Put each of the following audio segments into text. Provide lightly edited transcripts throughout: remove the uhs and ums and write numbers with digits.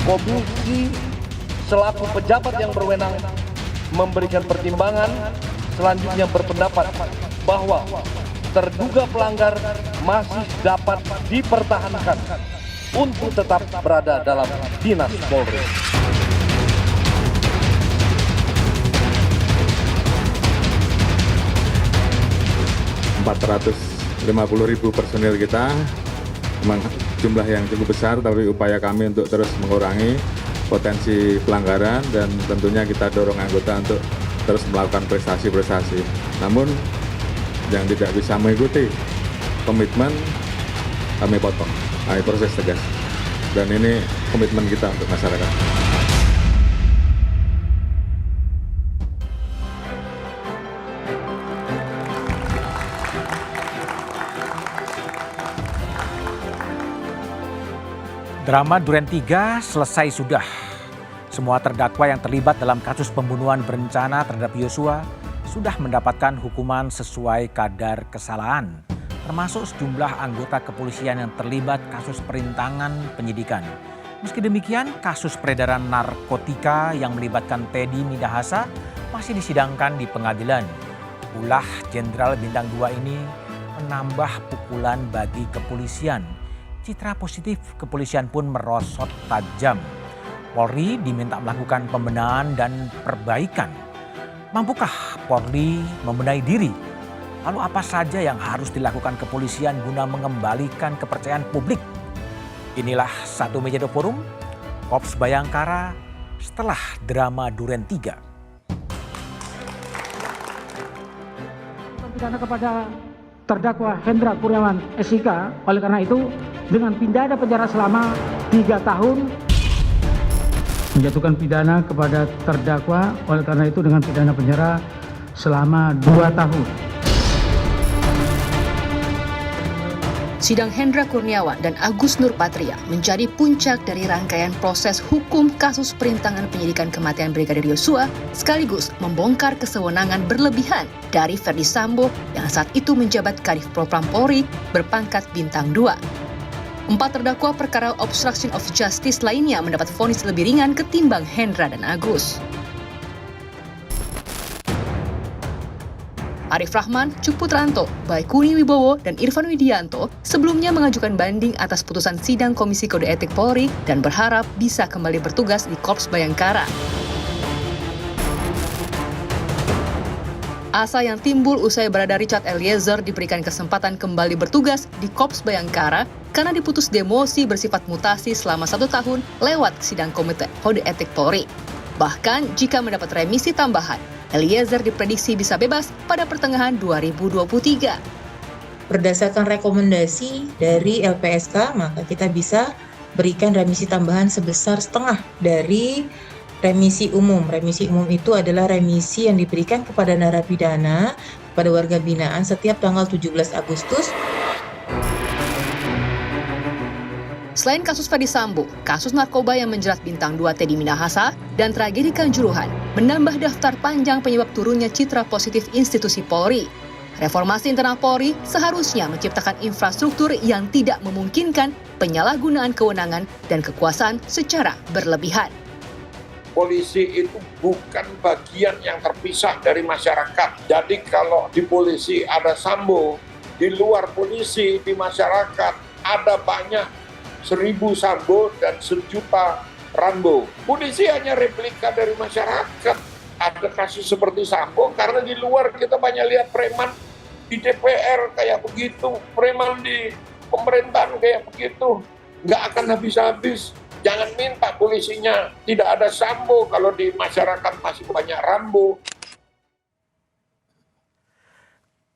Komisi selaku pejabat yang berwenang memberikan pertimbangan selanjutnya berpendapat bahwa terduga pelanggar masih dapat dipertahankan untuk tetap berada dalam dinas Polri. ribu personil kita memang jumlah yang cukup besar, tapi upaya kami untuk terus mengurangi potensi pelanggaran dan tentunya kita dorong anggota untuk terus melakukan prestasi-prestasi. Namun yang tidak bisa mengikuti komitmen kami potong, kami proses tegas. Dan ini komitmen kita untuk masyarakat. Drama Duren 3 selesai sudah. Semua terdakwa yang terlibat dalam kasus pembunuhan berencana terhadap Yosua sudah mendapatkan hukuman sesuai kadar kesalahan, termasuk sejumlah anggota kepolisian yang terlibat kasus perintangan penyidikan. Meski demikian, kasus peredaran narkotika yang melibatkan Teddy Minahasa masih disidangkan di pengadilan. Ulah Jenderal Bintang 2 ini menambah pukulan bagi kepolisian. Citra positif kepolisian pun merosot tajam. Polri diminta melakukan pembenahan dan perbaikan. Mampukah Polri membenahi diri? Lalu apa saja yang harus dilakukan kepolisian guna mengembalikan kepercayaan publik? Inilah Satu Meja The Forum, Korps Bayangkara setelah drama Duren 3. Pidana kepada terdakwa Hendra Kurniawan SIK, oleh karena itu dengan pidana penjara selama 3 tahun. Menjatuhkan pidana kepada terdakwa, oleh karena itu dengan pidana penjara selama 2 tahun. Sidang Hendra Kurniawan dan Agus Nurpatria menjadi puncak dari rangkaian proses hukum kasus perintangan penyidikan kematian Brigadir Yosua, sekaligus membongkar kesewenangan berlebihan dari Verdi Sambo yang saat itu menjabat Kadif Propam Polri berpangkat Bintang 2. 4 terdakwa perkara obstruction of justice lainnya mendapat vonis lebih ringan ketimbang Hendra dan Agus. Arif Rahman, Cuk Putranto, Baikuni Wibowo, dan Irfan Widianto sebelumnya mengajukan banding atas putusan sidang Komisi Kode Etik Polri dan berharap bisa kembali bertugas di Korps Bayangkara. Asa yang timbul usai berada Richard Eliezer diberikan kesempatan kembali bertugas di Korps Bayangkara karena diputus demosi bersifat mutasi selama 1 tahun lewat sidang Komite Kode Etik Polri. Bahkan jika mendapat remisi tambahan, Eliezer diprediksi bisa bebas pada pertengahan 2023. Berdasarkan rekomendasi dari LPSK, maka kita bisa berikan remisi tambahan sebesar setengah dari remisi umum. Remisi umum itu adalah remisi yang diberikan kepada narapidana, kepada warga binaan setiap tanggal 17 Agustus. Selain kasus Verdi Sambo, kasus narkoba yang menjerat Bintang 2 Teddy Minahasa, dan tragedi Kanjuruhan menambah daftar panjang penyebab turunnya citra positif institusi Polri. Reformasi internal Polri seharusnya menciptakan infrastruktur yang tidak memungkinkan penyalahgunaan kewenangan dan kekuasaan secara berlebihan. Polisi itu bukan bagian yang terpisah dari masyarakat. Jadi kalau di polisi ada Sambo, di luar polisi, di masyarakat ada banyak 1000 Sambo dan 1 juta Rambo. Polisi hanya replika dari masyarakat. Ada kasus seperti Sambo karena di luar kita banyak lihat preman di DPR kayak begitu, preman di pemerintahan kayak begitu. Nggak akan habis-habis. Jangan minta polisinya tidak ada Sambo kalau di masyarakat masih banyak Rambo.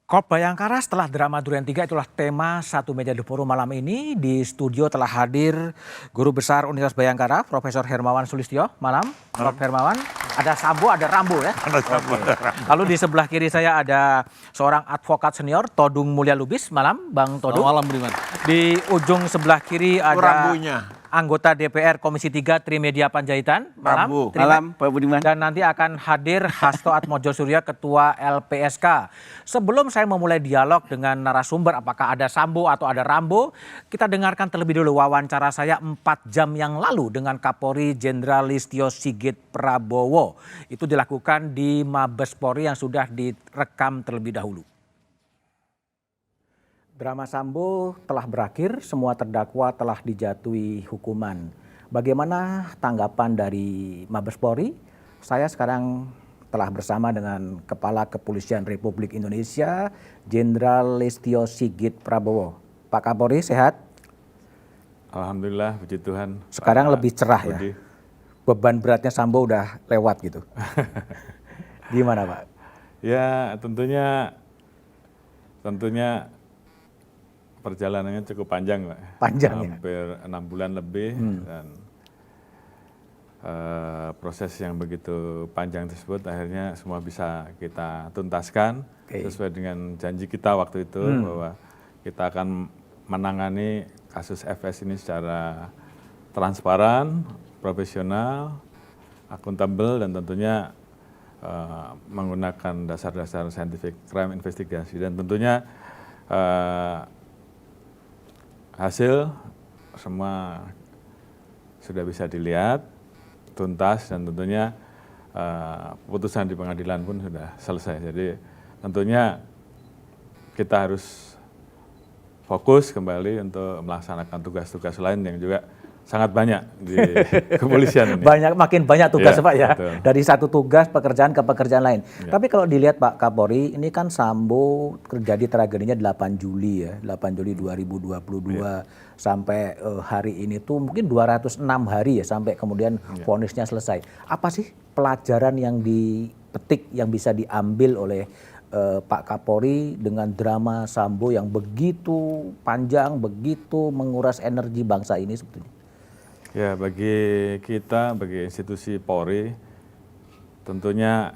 Korps Bayangkara setelah drama Duren 3 itulah tema Satu Meja The Forum malam ini. Di studio telah hadir Guru Besar Universitas Bayangkara, Profesor Hermawan Sulistyo. Malam, Prof. Hermawan. Ada Sambo, ada Rambo ya. Ada Sambo, ada Rambo. Lalu di sebelah kiri saya ada seorang advokat senior, Todung Mulya Lubis. Malam, Bang Todung. Malam, Budiman. Di ujung sebelah kiri ada Rambonya. anggota DPR Komisi 3 Trimedia Panjaitan. Malam. Malam, Pak Budiman. Dan nanti akan hadir Hasto Atmojosuryo, Ketua LPSK. Sebelum saya memulai dialog dengan narasumber, apakah ada Sambo atau ada Rambo, kita dengarkan terlebih dulu wawancara saya 4 jam yang lalu dengan Kapolri Jenderal Listio Sigit Prabowo. Itu dilakukan di Mabes Polri yang sudah direkam terlebih dahulu. Drama Sambo telah berakhir, semua terdakwa telah dijatuhi hukuman. Bagaimana tanggapan dari Mabes Polri? Saya sekarang telah bersama dengan Kepala Kepolisian Republik Indonesia, Jenderal Listio Sigit Prabowo. Pak Kapolri sehat? Alhamdulillah, puji Tuhan. Sekarang Pak lebih cerah ya? Budi. Beban beratnya Sambo udah lewat gitu. Gimana Pak? Ya tentunya perjalanannya cukup panjang, Pak. Panjang ya? Hampir 6 bulan lebih dan proses yang begitu panjang tersebut akhirnya semua bisa kita tuntaskan sesuai dengan janji kita waktu itu bahwa kita akan menangani kasus FS ini secara transparan, profesional, akuntabel dan tentunya menggunakan dasar-dasar scientific crime investigasi dan tentunya hasil semua sudah bisa dilihat, tuntas dan tentunya putusan di pengadilan pun sudah selesai. Jadi tentunya kita harus fokus kembali untuk melaksanakan tugas-tugas lain yang juga sangat banyak di kepolisian ini. Makin banyak tugas Ya, Pak ya, betul. dari satu tugas pekerjaan ke pekerjaan lain. Ya. Tapi kalau dilihat Pak Kapolri, ini kan Sambo terjadi tragedinya 8 Juli ya, 8 Juli 2022 sampai hari ini tuh mungkin 206 hari ya sampai kemudian vonisnya selesai. Apa sih pelajaran yang dipetik yang bisa diambil oleh Pak Kapolri dengan drama Sambo yang begitu panjang, begitu menguras energi bangsa ini sebetulnya? Ya, bagi kita, bagi institusi Polri, tentunya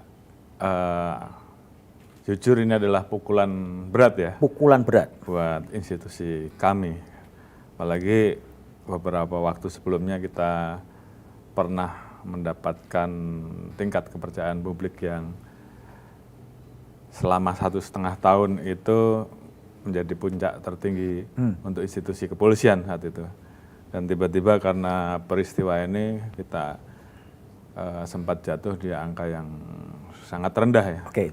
jujur ini adalah pukulan berat ya. Pukulan berat. Buat institusi kami. Apalagi beberapa waktu sebelumnya kita pernah mendapatkan tingkat kepercayaan publik yang selama 1,5 tahun itu menjadi puncak tertinggi untuk institusi kepolisian saat itu. Dan tiba-tiba karena peristiwa ini kita sempat jatuh di angka yang sangat rendah ya. Oke.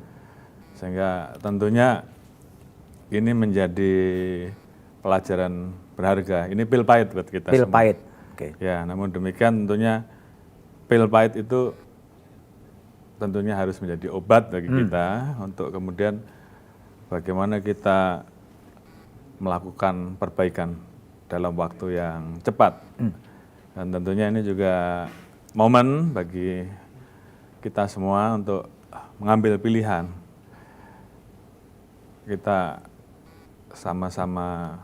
Sehingga tentunya ini menjadi pelajaran berharga. Ini pil pahit buat kita Pil semua. pahit. Oke. Ya, namun demikian tentunya pil pahit itu tentunya harus menjadi obat bagi kita untuk kemudian bagaimana kita melakukan perbaikan dalam waktu yang cepat. Dan tentunya ini juga momen bagi kita semua untuk mengambil pilihan. Kita sama-sama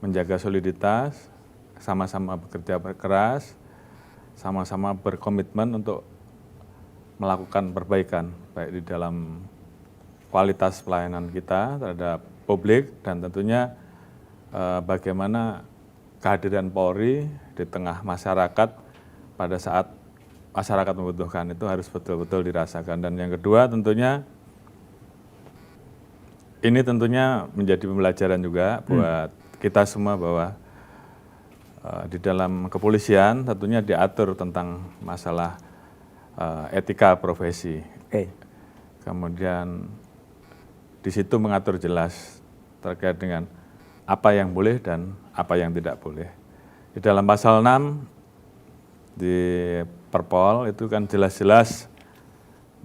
menjaga soliditas, sama-sama bekerja keras, sama-sama berkomitmen untuk melakukan perbaikan baik di dalam kualitas pelayanan kita terhadap publik dan tentunya bagaimana kehadiran Polri di tengah masyarakat pada saat masyarakat membutuhkan itu harus betul-betul dirasakan. Dan yang kedua tentunya ini tentunya menjadi pembelajaran juga buat kita semua bahwa di dalam kepolisian tentunya diatur tentang masalah etika profesi. Kemudian di situ mengatur jelas terkait dengan apa yang boleh dan apa yang tidak boleh. Di dalam pasal 6 di Perpol itu kan jelas-jelas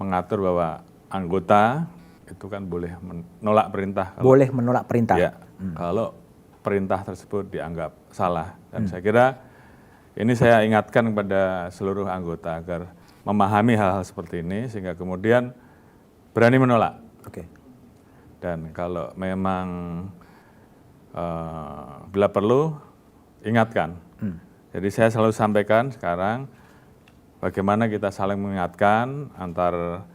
mengatur bahwa anggota itu kan boleh menolak perintah. Boleh menolak perintah. Ya, kalau perintah tersebut dianggap salah. Dan saya kira ini saya ingatkan kepada seluruh anggota agar memahami hal-hal seperti ini sehingga kemudian berani menolak. Oke. Dan kalau memang bila perlu ingatkan. Jadi saya selalu sampaikan sekarang bagaimana kita saling mengingatkan antar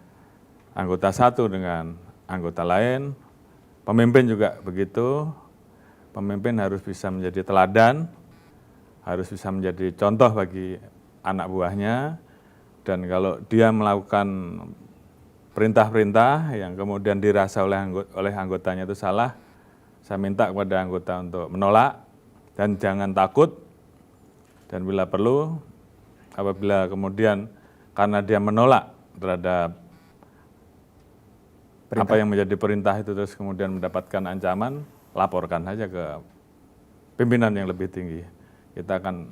anggota satu dengan anggota lain. Pemimpin juga begitu. Pemimpin harus bisa menjadi teladan harus bisa menjadi contoh bagi anak buahnya, dan kalau dia melakukan perintah-perintah yang kemudian dirasa oleh anggotanya itu salah, saya minta kepada anggota untuk menolak dan jangan takut, dan bila perlu, apabila kemudian karena dia menolak terhadap apa yang menjadi perintah itu terus kemudian mendapatkan ancaman, laporkan saja ke pimpinan yang lebih tinggi. Kita akan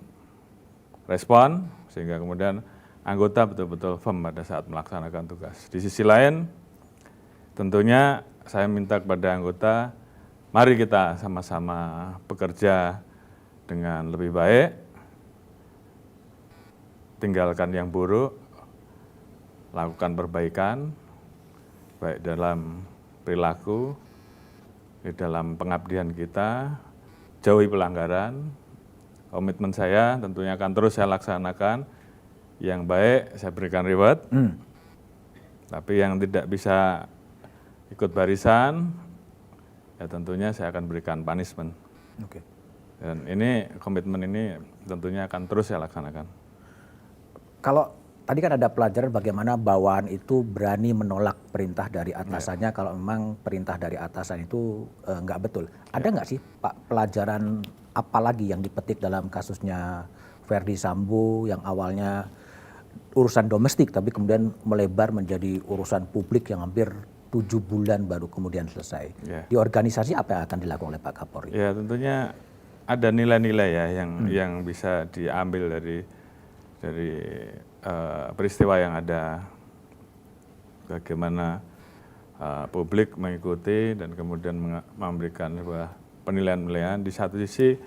respon sehingga kemudian anggota betul-betul firm pada saat melaksanakan tugas. Di sisi lain, tentunya saya minta kepada anggota, mari kita sama-sama bekerja dengan lebih baik, tinggalkan yang buruk, lakukan perbaikan, baik dalam perilaku, di dalam pengabdian kita, jauhi pelanggaran. Komitmen saya tentunya akan terus saya laksanakan. Yang baik saya berikan reward, tapi yang tidak bisa ikut barisan, ya tentunya saya akan berikan punishment. Oke. Dan ini komitmen ini tentunya akan terus saya laksanakan. Kalau tadi kan ada pelajaran bagaimana bawahan itu berani menolak perintah dari atasannya kalau memang perintah dari atasan itu nggak betul. Ada nggak sih Pak pelajaran apa lagi yang dipetik dalam kasusnya Verdi Sambo yang awalnya urusan domestik tapi kemudian melebar menjadi urusan publik yang hampir 7 bulan baru kemudian selesai. Di organisasi apa yang akan dilakukan oleh Pak Kapolri? Ya tentunya ada nilai-nilai ya yang bisa diambil dari peristiwa yang ada, bagaimana publik mengikuti dan kemudian memberikan sebuah penilaian-penilaian. Di satu sisi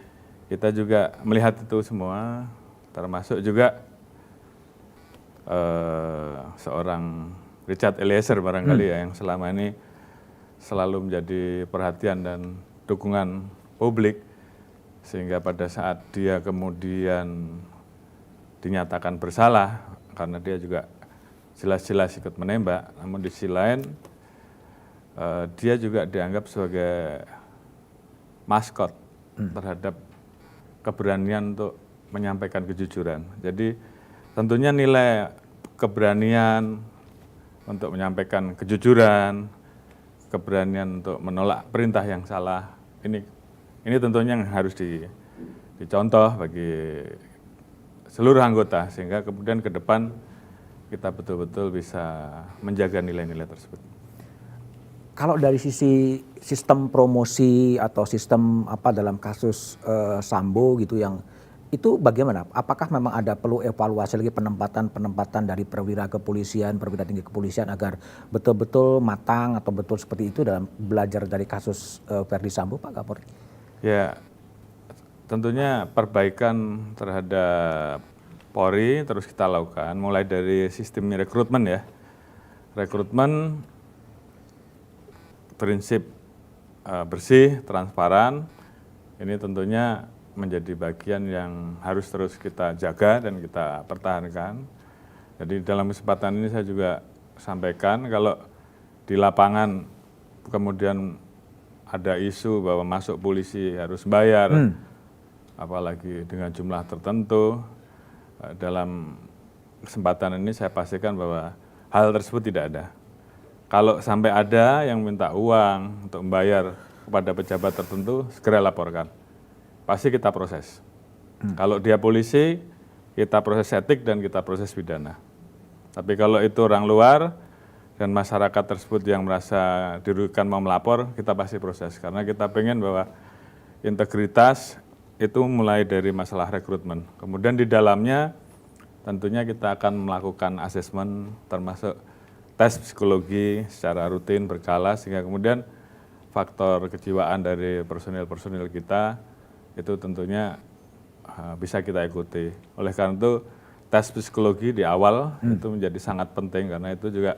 kita juga melihat itu semua, termasuk juga seorang Richard Eliezer barangkali ya, yang selama ini selalu menjadi perhatian dan dukungan publik, sehingga pada saat dia kemudian dinyatakan bersalah karena dia juga jelas-jelas ikut menembak, namun di sisi lain dia juga dianggap sebagai maskot terhadap keberanian untuk menyampaikan kejujuran. Jadi tentunya nilai keberanian untuk menyampaikan kejujuran, keberanian untuk menolak perintah yang salah, ini tentunya yang harus dicontoh bagi seluruh anggota, sehingga kemudian ke depan kita betul-betul bisa menjaga nilai-nilai tersebut. Kalau dari sisi sistem promosi atau sistem apa dalam kasus Sambo gitu yang itu bagaimana? Apakah memang ada perlu evaluasi lagi penempatan dari perwira kepolisian, perwira tinggi kepolisian agar betul-betul matang atau betul seperti itu dalam belajar dari kasus Verdi Sambo, Pak Kapolri? Ya, tentunya perbaikan terhadap Polri terus kita lakukan, mulai dari sistem rekrutmen ya. Rekrutmen prinsip bersih, transparan, ini tentunya menjadi bagian yang harus terus kita jaga dan kita pertahankan. Jadi dalam kesempatan ini saya juga sampaikan kalau di lapangan kemudian ada isu bahwa masuk polisi harus bayar, apalagi dengan jumlah tertentu, dalam kesempatan ini saya pastikan bahwa hal tersebut tidak ada. Kalau sampai ada yang minta uang untuk membayar kepada pejabat tertentu, segera laporkan. Pasti kita proses. Kalau dia polisi, kita proses etik dan kita proses pidana. Tapi kalau itu orang luar dan masyarakat tersebut yang merasa dirugikan mau melapor, kita pasti proses. Karena kita pengen bahwa integritas itu mulai dari masalah rekrutmen. Kemudian di dalamnya tentunya kita akan melakukan asesmen termasuk tes psikologi secara rutin berkala, sehingga kemudian faktor kejiwaan dari personil-personil kita itu tentunya bisa kita ikuti. Oleh karena itu tes psikologi di awal itu menjadi sangat penting karena itu juga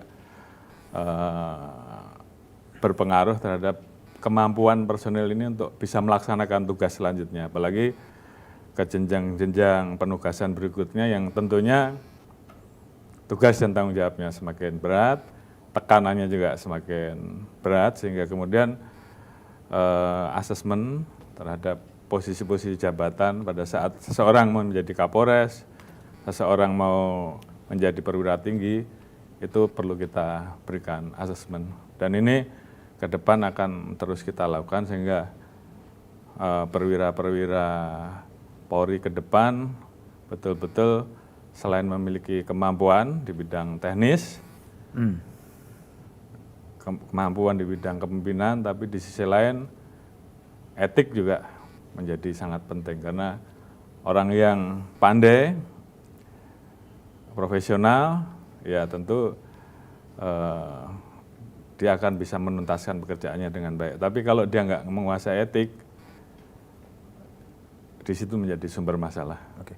berpengaruh terhadap kemampuan personil ini untuk bisa melaksanakan tugas selanjutnya, apalagi ke jenjang-jenjang penugasan berikutnya yang tentunya tugas dan tanggung jawabnya semakin berat, tekanannya juga semakin berat, sehingga kemudian asesmen terhadap posisi-posisi jabatan pada saat seseorang mau menjadi Kapolres, seseorang mau menjadi perwira tinggi, itu perlu kita berikan asesmen. Dan ini ke depan akan terus kita lakukan sehingga perwira-perwira Polri ke depan betul-betul selain memiliki kemampuan di bidang teknis, kemampuan di bidang kepemimpinan, tapi di sisi lain etik juga menjadi sangat penting karena orang yang pandai, profesional, ya tentu dia akan bisa menuntaskan pekerjaannya dengan baik. Tapi kalau dia nggak menguasai etik, di situ menjadi sumber masalah. Oke.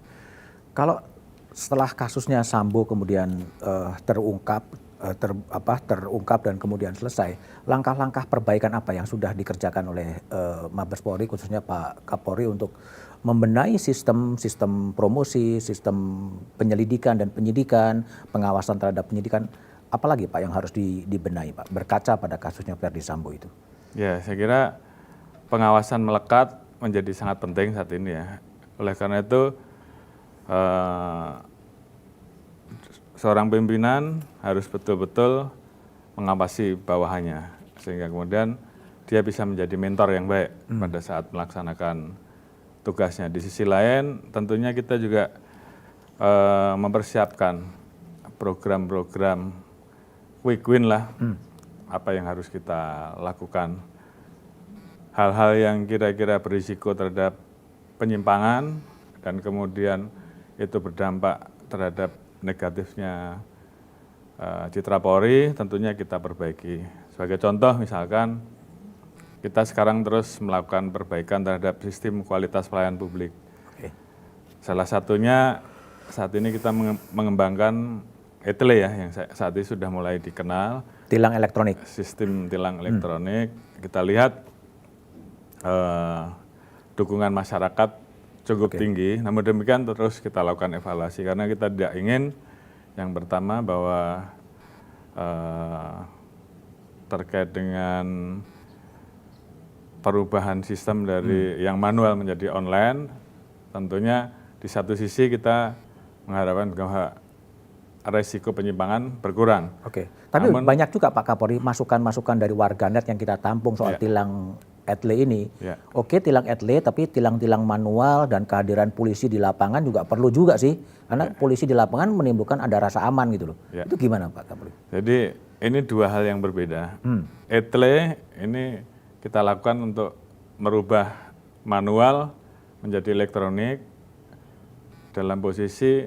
Kalau setelah kasusnya Sambo kemudian terungkap dan kemudian selesai, langkah-langkah perbaikan apa yang sudah dikerjakan oleh Mabes Polri, khususnya Pak Kapolri, untuk membenahi sistem promosi, sistem penyelidikan dan penyidikan, pengawasan terhadap penyidikan, apalagi Pak yang harus dibenahi Pak, berkaca pada kasusnya Verdi Sambo itu? Ya, saya kira pengawasan melekat menjadi sangat penting saat ini ya. Oleh karena itu, seorang pimpinan harus betul-betul mengawasi bawahannya sehingga kemudian dia bisa menjadi mentor yang baik pada saat melaksanakan tugasnya. Di sisi lain tentunya kita juga mempersiapkan program-program quick win lah, apa yang harus kita lakukan. Hal-hal yang kira-kira berisiko terhadap penyimpangan dan kemudian itu berdampak terhadap negatifnya citra Polri, tentunya kita perbaiki. Sebagai contoh misalkan kita sekarang terus melakukan perbaikan terhadap sistem kualitas pelayanan publik. Oke. Salah satunya saat ini kita mengembangkan ETLE ya, yang saat ini sudah mulai dikenal. Tilang elektronik. Sistem tilang elektronik. Kita lihat dukungan masyarakat cukup tinggi, namun demikian terus kita lakukan evaluasi karena kita tidak ingin yang pertama bahwa terkait dengan perubahan sistem dari yang manual menjadi online, tentunya di satu sisi kita mengharapkan bahwa resiko penyimpangan berkurang. Oke, tapi banyak juga Pak Kapolri masukan-masukan dari warganet yang kita tampung soal tilang ETLE ini. Oke, tilang ETLE, tapi tilang-tilang manual dan kehadiran polisi di lapangan juga perlu juga sih, karena polisi di lapangan menimbulkan ada rasa aman gitu loh. Itu gimana Pak Kapolri? Jadi ini dua hal yang berbeda. ETLE ini kita lakukan untuk merubah manual menjadi elektronik dalam posisi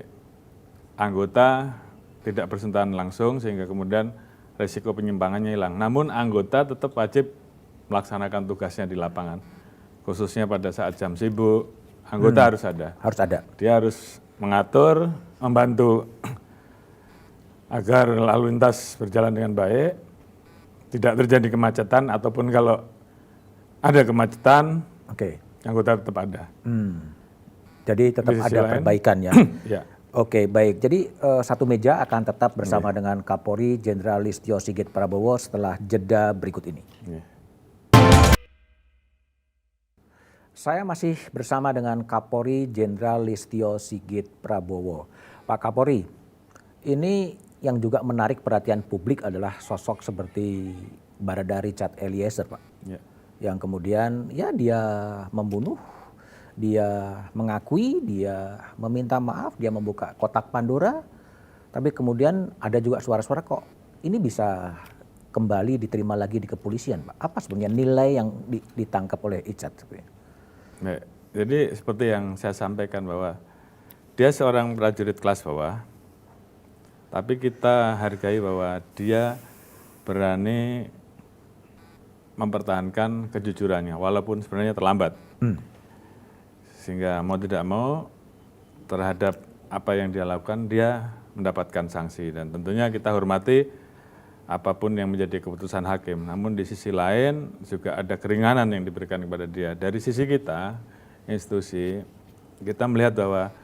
anggota tidak bersentuhan langsung sehingga kemudian resiko penyimpangannya hilang. Namun anggota tetap wajib melaksanakan tugasnya di lapangan, khususnya pada saat jam sibuk, anggota harus ada. Harus ada. Dia harus mengatur, membantu agar lalu lintas berjalan dengan baik, tidak terjadi kemacetan, ataupun kalau ada kemacetan, anggota tetap ada. Jadi tetap ada perbaikan ya. Ya. Oke, baik. Jadi satu meja akan tetap bersama dengan Kapolri Jenderal Listio Sigit Prabowo setelah jeda berikut ini. Saya masih bersama dengan Kapolri Jenderal Listio Sigit Prabowo. Pak Kapolri, ini yang juga menarik perhatian publik adalah sosok seperti Barada Richard Eliezer, Pak. Yang kemudian ya dia membunuh, dia mengakui, dia meminta maaf, dia membuka kotak Pandora. Tapi kemudian ada juga suara-suara kok ini bisa kembali diterima lagi di kepolisian, Pak. Apa sebenarnya nilai yang ditangkap oleh Richard sebenarnya? Jadi seperti yang saya sampaikan bahwa dia seorang prajurit kelas bawah, tapi kita hargai bahwa dia berani mempertahankan kejujurannya walaupun sebenarnya terlambat. Sehingga mau tidak mau terhadap apa yang dia lakukan dia mendapatkan sanksi dan tentunya kita hormati apapun yang menjadi keputusan hakim. Namun di sisi lain juga ada keringanan yang diberikan kepada dia. Dari sisi kita, institusi, kita melihat bahwa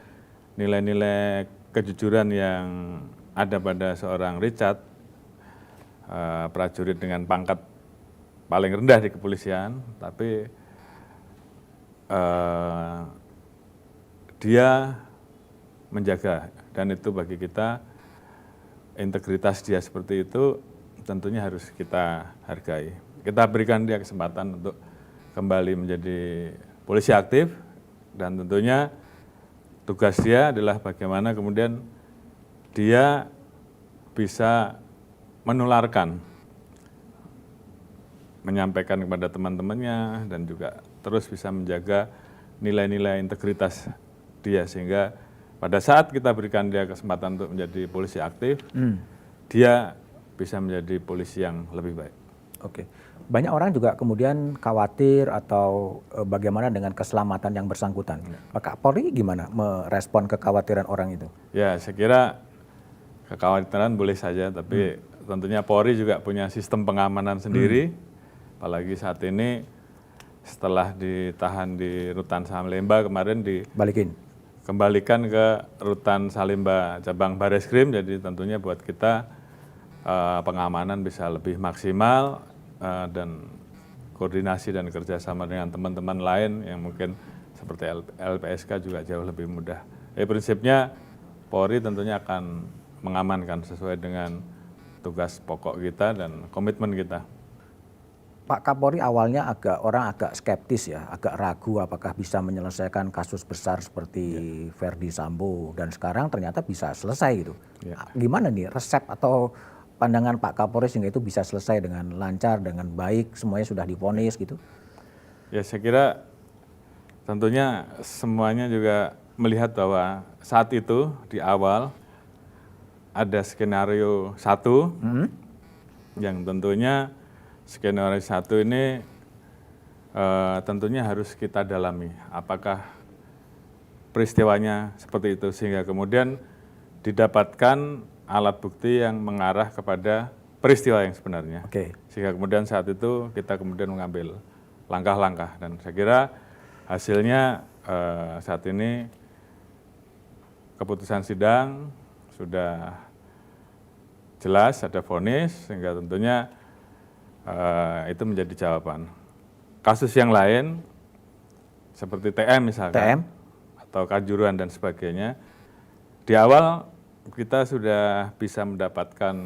nilai-nilai kejujuran yang ada pada seorang Richard, prajurit dengan pangkat paling rendah di kepolisian, tapi dia menjaga, dan itu bagi kita integritas dia seperti itu tentunya harus kita hargai. Kita berikan dia kesempatan untuk kembali menjadi polisi aktif, dan tentunya tugas dia adalah bagaimana kemudian dia bisa menularkan, menyampaikan kepada teman-temannya, dan juga terus bisa menjaga nilai-nilai integritas dia, sehingga pada saat kita berikan dia kesempatan untuk menjadi polisi aktif, dia bisa menjadi polisi yang lebih baik. Oke. Banyak orang juga kemudian khawatir atau bagaimana dengan keselamatan yang bersangkutan. Pak Kapolri gimana merespon kekhawatiran orang itu? Ya, saya kira kekhawatiran boleh saja, tapi tentunya Polri juga punya sistem pengamanan sendiri. Apalagi saat ini setelah ditahan di Rutan Salemba kemarin dikembalikan ke Rutan Salemba cabang Bareskrim, jadi tentunya buat kita pengamanan bisa lebih maksimal, dan koordinasi dan kerjasama dengan teman-teman lain yang mungkin seperti LPSK juga jauh lebih mudah. Prinsipnya Polri tentunya akan mengamankan sesuai dengan tugas pokok kita dan komitmen kita. Pak Kapolri awalnya orang agak skeptis ya, agak ragu apakah bisa menyelesaikan kasus besar seperti Verdi Sambo, dan sekarang ternyata bisa selesai gitu. Gimana nih resep atau pandangan Pak Kapolri sehingga itu bisa selesai dengan lancar, dengan baik, semuanya sudah divonis gitu? Ya, saya kira tentunya semuanya juga melihat bahwa saat itu di awal ada skenario 1 yang tentunya skenario 1 ini tentunya harus kita dalami apakah peristiwanya seperti itu, sehingga kemudian didapatkan alat bukti yang mengarah kepada peristiwa yang sebenarnya. Sehingga kemudian saat itu kita kemudian mengambil langkah-langkah, dan saya kira hasilnya saat ini keputusan sidang sudah jelas, ada vonis, sehingga tentunya itu menjadi jawaban. Kasus yang lain seperti TM misalkan, atau Kanjuruhan dan sebagainya, di awal kita sudah bisa mendapatkan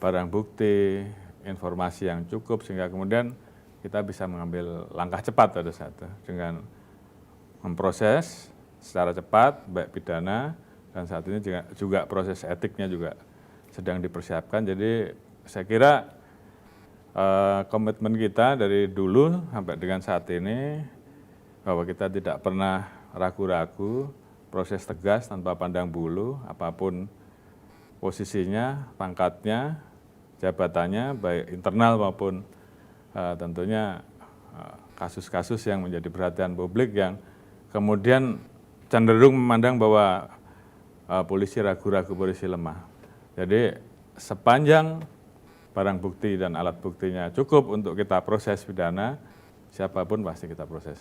barang bukti, informasi yang cukup, sehingga kemudian kita bisa mengambil langkah cepat pada saat itu dengan memproses secara cepat, baik pidana, dan saat ini juga proses etiknya juga sedang dipersiapkan. Jadi saya kira komitmen kita dari dulu sampai dengan saat ini bahwa kita tidak pernah ragu-ragu, proses tegas tanpa pandang bulu, apapun posisinya, pangkatnya, jabatannya, baik internal maupun tentunya kasus-kasus yang menjadi perhatian publik yang kemudian cenderung memandang bahwa polisi ragu-ragu, polisi lemah. Jadi sepanjang barang bukti dan alat buktinya cukup untuk kita proses pidana, siapapun pasti kita proses.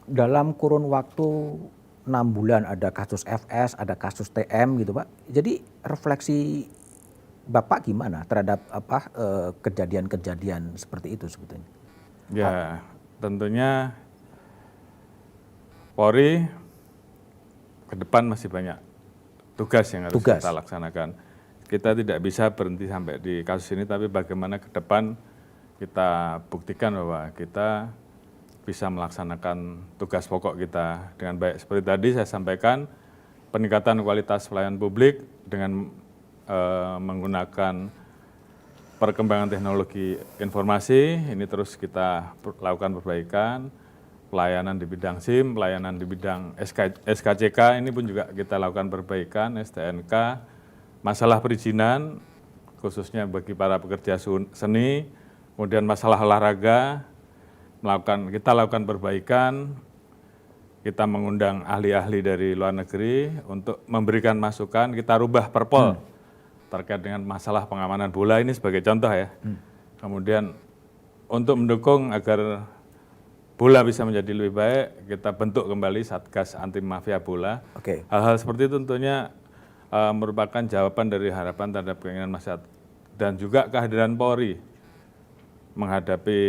Dalam kurun waktu 6 bulan ada kasus FS, ada kasus TM gitu Pak. Jadi refleksi Bapak gimana terhadap kejadian-kejadian seperti itu sebetulnya? Ya, tentunya Polri ke depan masih banyak tugas yang harus kita laksanakan. Kita tidak bisa berhenti sampai di kasus ini, tapi bagaimana ke depan kita buktikan bahwa kita bisa melaksanakan tugas pokok kita dengan baik. Seperti tadi saya sampaikan, peningkatan kualitas pelayanan publik dengan menggunakan perkembangan teknologi informasi, ini terus kita lakukan perbaikan, pelayanan di bidang SIM, pelayanan di bidang SKCK, ini pun juga kita lakukan perbaikan, STNK, masalah perizinan, khususnya bagi para pekerja seni, kemudian masalah olahraga, kita lakukan perbaikan, kita mengundang ahli-ahli dari luar negeri untuk memberikan masukan, kita rubah perpol terkait dengan masalah pengamanan bola ini sebagai contoh ya. Kemudian untuk mendukung agar bola bisa menjadi lebih baik, kita bentuk kembali Satgas Anti Mafia Bola. Hal-hal seperti itu tentunya merupakan jawaban dari harapan terhadap keinginan masyarakat dan juga kehadiran Polri menghadapi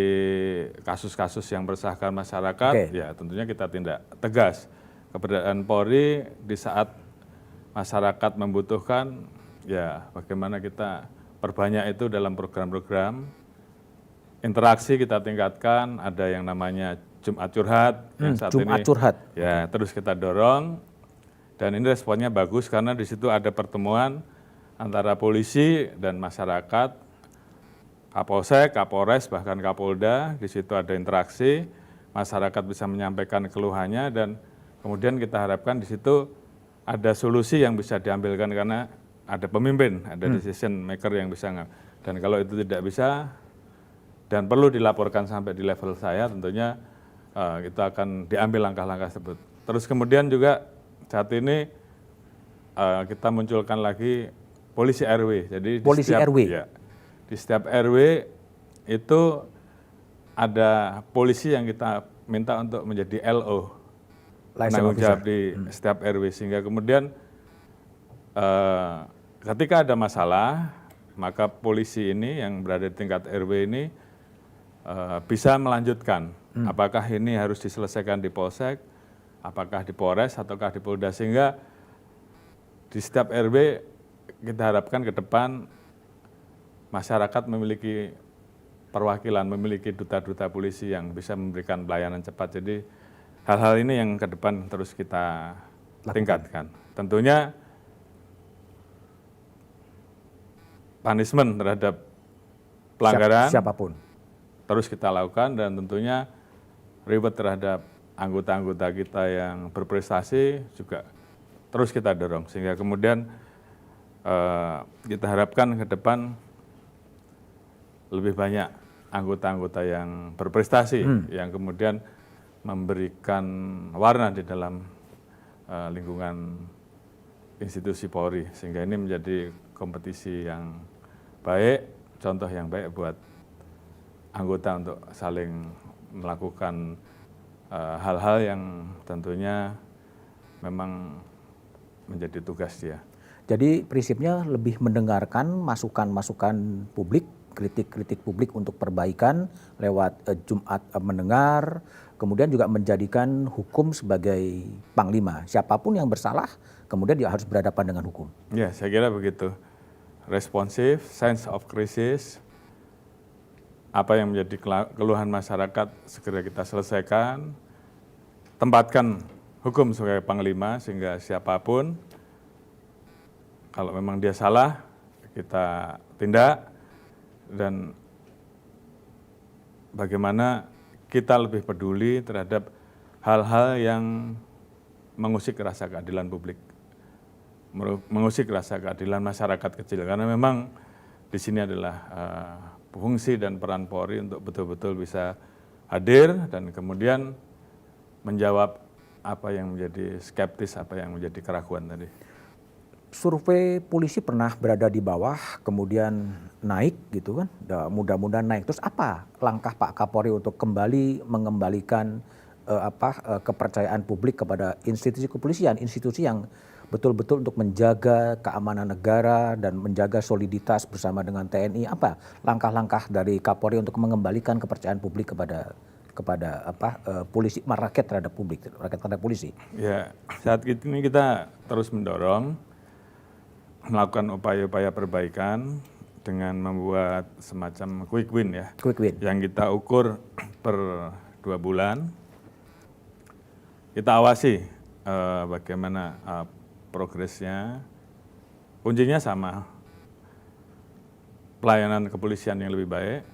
kasus-kasus yang meresahkan masyarakat, ya tentunya kita tindak tegas. Keberadaan Polri di saat masyarakat membutuhkan, ya bagaimana kita perbanyak itu dalam program-program, interaksi kita tingkatkan, ada yang namanya Jumat Curhat, yang saat Jumat ini Curhat. ya terus kita dorong, dan ini responnya bagus karena di situ ada pertemuan antara polisi dan masyarakat, Kapolsek, Kapolres, bahkan Kapolda, di situ ada interaksi, masyarakat bisa menyampaikan keluhannya, dan kemudian kita harapkan di situ ada solusi yang bisa diambilkan karena ada pemimpin, ada decision maker yang bisa. Dan kalau itu tidak bisa dan perlu dilaporkan sampai di level saya, tentunya kita akan diambil langkah-langkah tersebut. Terus kemudian juga saat ini kita munculkan lagi polisi RW. Jadi Polisi RW? Ya, di setiap RW itu ada polisi yang kita minta untuk menjadi LO, penanggung jawab di setiap RW, sehingga kemudian ketika ada masalah, maka polisi ini yang berada di tingkat RW ini bisa melanjutkan. Apakah ini harus diselesaikan di Polsek, apakah di Polres, ataukah di Polda, sehingga di setiap RW kita harapkan ke depan masyarakat memiliki perwakilan, memiliki duta-duta polisi yang bisa memberikan pelayanan cepat. Jadi hal-hal ini yang ke depan terus kita tingkatkan. Tentunya punishment terhadap pelanggaran siapapun terus kita lakukan, dan tentunya reward terhadap anggota-anggota kita yang berprestasi juga terus kita dorong, sehingga kemudian kita harapkan ke depan lebih banyak anggota-anggota yang berprestasi, yang kemudian memberikan warna di dalam lingkungan institusi Polri, sehingga ini menjadi kompetisi yang baik, contoh yang baik buat anggota untuk saling melakukan hal-hal yang tentunya memang menjadi tugas dia. Jadi prinsipnya lebih mendengarkan masukan-masukan publik, kritik-kritik publik untuk perbaikan lewat Jumat mendengar, kemudian juga menjadikan hukum sebagai panglima. Siapapun yang bersalah kemudian dia harus berhadapan dengan hukum. Ya, saya kira begitu. Responsif, sense of crisis, apa yang menjadi keluhan masyarakat segera kita selesaikan, tempatkan hukum sebagai panglima sehingga siapapun kalau memang dia salah kita tindak, dan bagaimana kita lebih peduli terhadap hal-hal yang mengusik rasa keadilan publik, mengusik rasa keadilan masyarakat kecil, karena memang di sini adalah fungsi dan peran Polri untuk betul-betul bisa hadir dan kemudian menjawab apa yang menjadi skeptis, apa yang menjadi keraguan tadi. Survei polisi pernah berada di bawah, kemudian naik gitu kan, mudah-mudahan naik. Terus apa langkah Pak Kapolri untuk kembali mengembalikan kepercayaan publik kepada institusi kepolisian, institusi yang betul-betul untuk menjaga keamanan negara dan menjaga soliditas bersama dengan TNI? Apa langkah-langkah dari Kapolri untuk mengembalikan kepercayaan publik kepada polisi, rakyat terhadap publik, rakyat terhadap polisi? Ya, saat ini kita terus mendorong melakukan upaya-upaya perbaikan dengan membuat semacam quick win ya. Quick win. Yang kita ukur per 2 bulan. Kita awasi bagaimana progresnya. Kuncinya sama, pelayanan kepolisian yang lebih baik,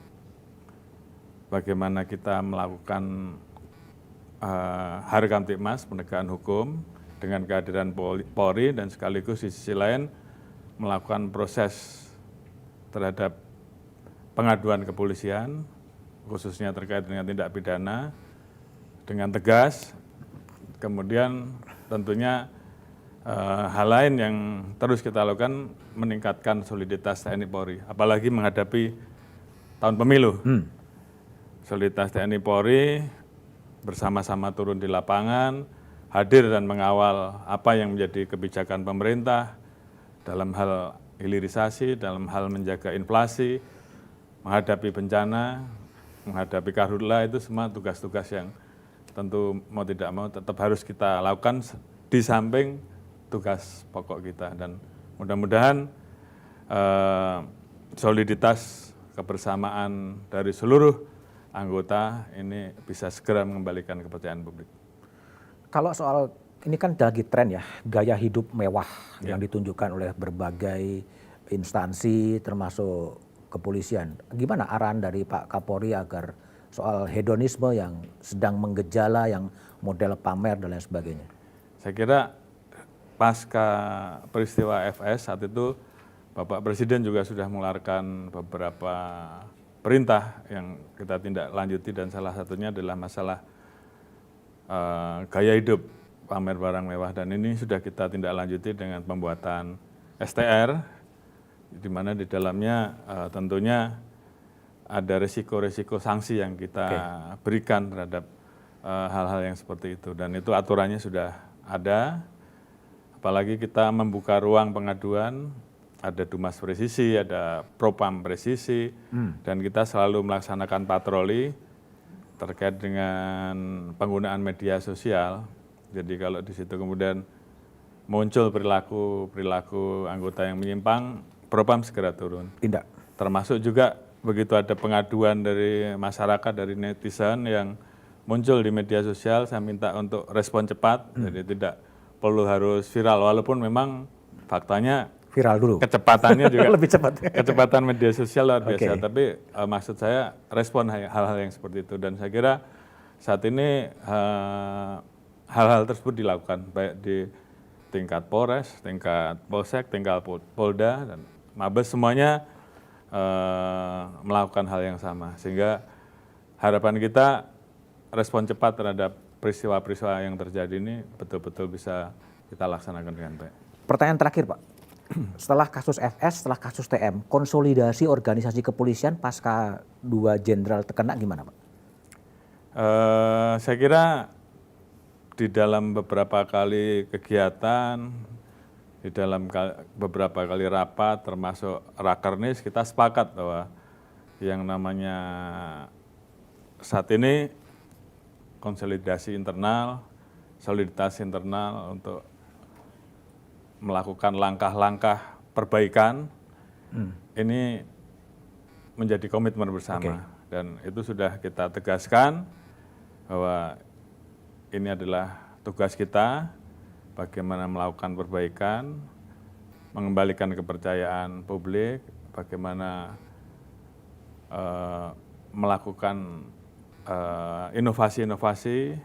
bagaimana kita melakukan Harkamtipmas, penegakan hukum dengan kehadiran Polri, dan sekaligus di sisi lain melakukan proses terhadap pengaduan kepolisian, khususnya terkait dengan tindak pidana, dengan tegas. Kemudian tentunya hal lain yang terus kita lakukan meningkatkan soliditas TNI Polri, apalagi menghadapi tahun pemilu. Soliditas TNI Polri bersama-sama turun di lapangan, hadir dan mengawal apa yang menjadi kebijakan pemerintah dalam hal hilirisasi, dalam hal menjaga inflasi, menghadapi bencana, menghadapi karhutlah itu semua tugas-tugas yang tentu mau tidak mau tetap harus kita lakukan di samping tugas pokok kita, dan mudah-mudahan soliditas kebersamaan dari seluruh anggota ini bisa segera mengembalikan kepercayaan publik. Kalau soal ini kan lagi tren ya, gaya hidup mewah yang ditunjukkan oleh berbagai instansi termasuk kepolisian. Gimana arahan dari Pak Kapolri agar soal hedonisme yang sedang menggejala, yang model pamer dan lain sebagainya? Saya kira pasca peristiwa FS saat itu Bapak Presiden juga sudah mengeluarkan beberapa perintah yang kita tindak lanjuti, dan salah satunya adalah masalah gaya hidup pamer barang mewah, dan ini sudah kita tindak lanjuti dengan pembuatan STR, di mana di dalamnya tentunya ada resiko-resiko sanksi yang kita berikan terhadap hal-hal yang seperti itu, dan itu aturannya sudah ada. Apalagi kita membuka ruang pengaduan, ada Dumas Presisi, ada Propam Presisi, dan kita selalu melaksanakan patroli terkait dengan penggunaan media sosial. Jadi kalau di situ kemudian muncul perilaku anggota yang menyimpang, Propam segera turun. Tindak. Termasuk juga begitu ada pengaduan dari masyarakat, dari netizen yang muncul di media sosial, saya minta untuk respon cepat, jadi tidak perlu harus viral, walaupun memang faktanya Viral dulu. kecepatannya juga Lebih cepat. kecepatan media sosial luar biasa. Tapi maksud saya respon hal-hal yang seperti itu, dan saya kira saat ini hal-hal tersebut dilakukan baik di tingkat Polres, tingkat Polsek, tingkat Polda, dan Mabes, semuanya melakukan hal yang sama, sehingga harapan kita respon cepat terhadap peristiwa-peristiwa yang terjadi ini betul-betul bisa kita laksanakan dengan baik. Pertanyaan terakhir Pak, setelah kasus FS, setelah kasus TM, konsolidasi organisasi kepolisian pasca 2 jenderal terkena gimana Pak? Saya kira di dalam beberapa kali kegiatan, di dalam beberapa kali rapat, termasuk Rakernis, kita sepakat bahwa yang namanya saat ini konsolidasi internal, soliditas internal untuk melakukan langkah-langkah perbaikan, ini menjadi komitmen bersama. Dan itu sudah kita tegaskan bahwa ini adalah tugas kita, bagaimana melakukan perbaikan, mengembalikan kepercayaan publik, bagaimana melakukan inovasi-inovasi,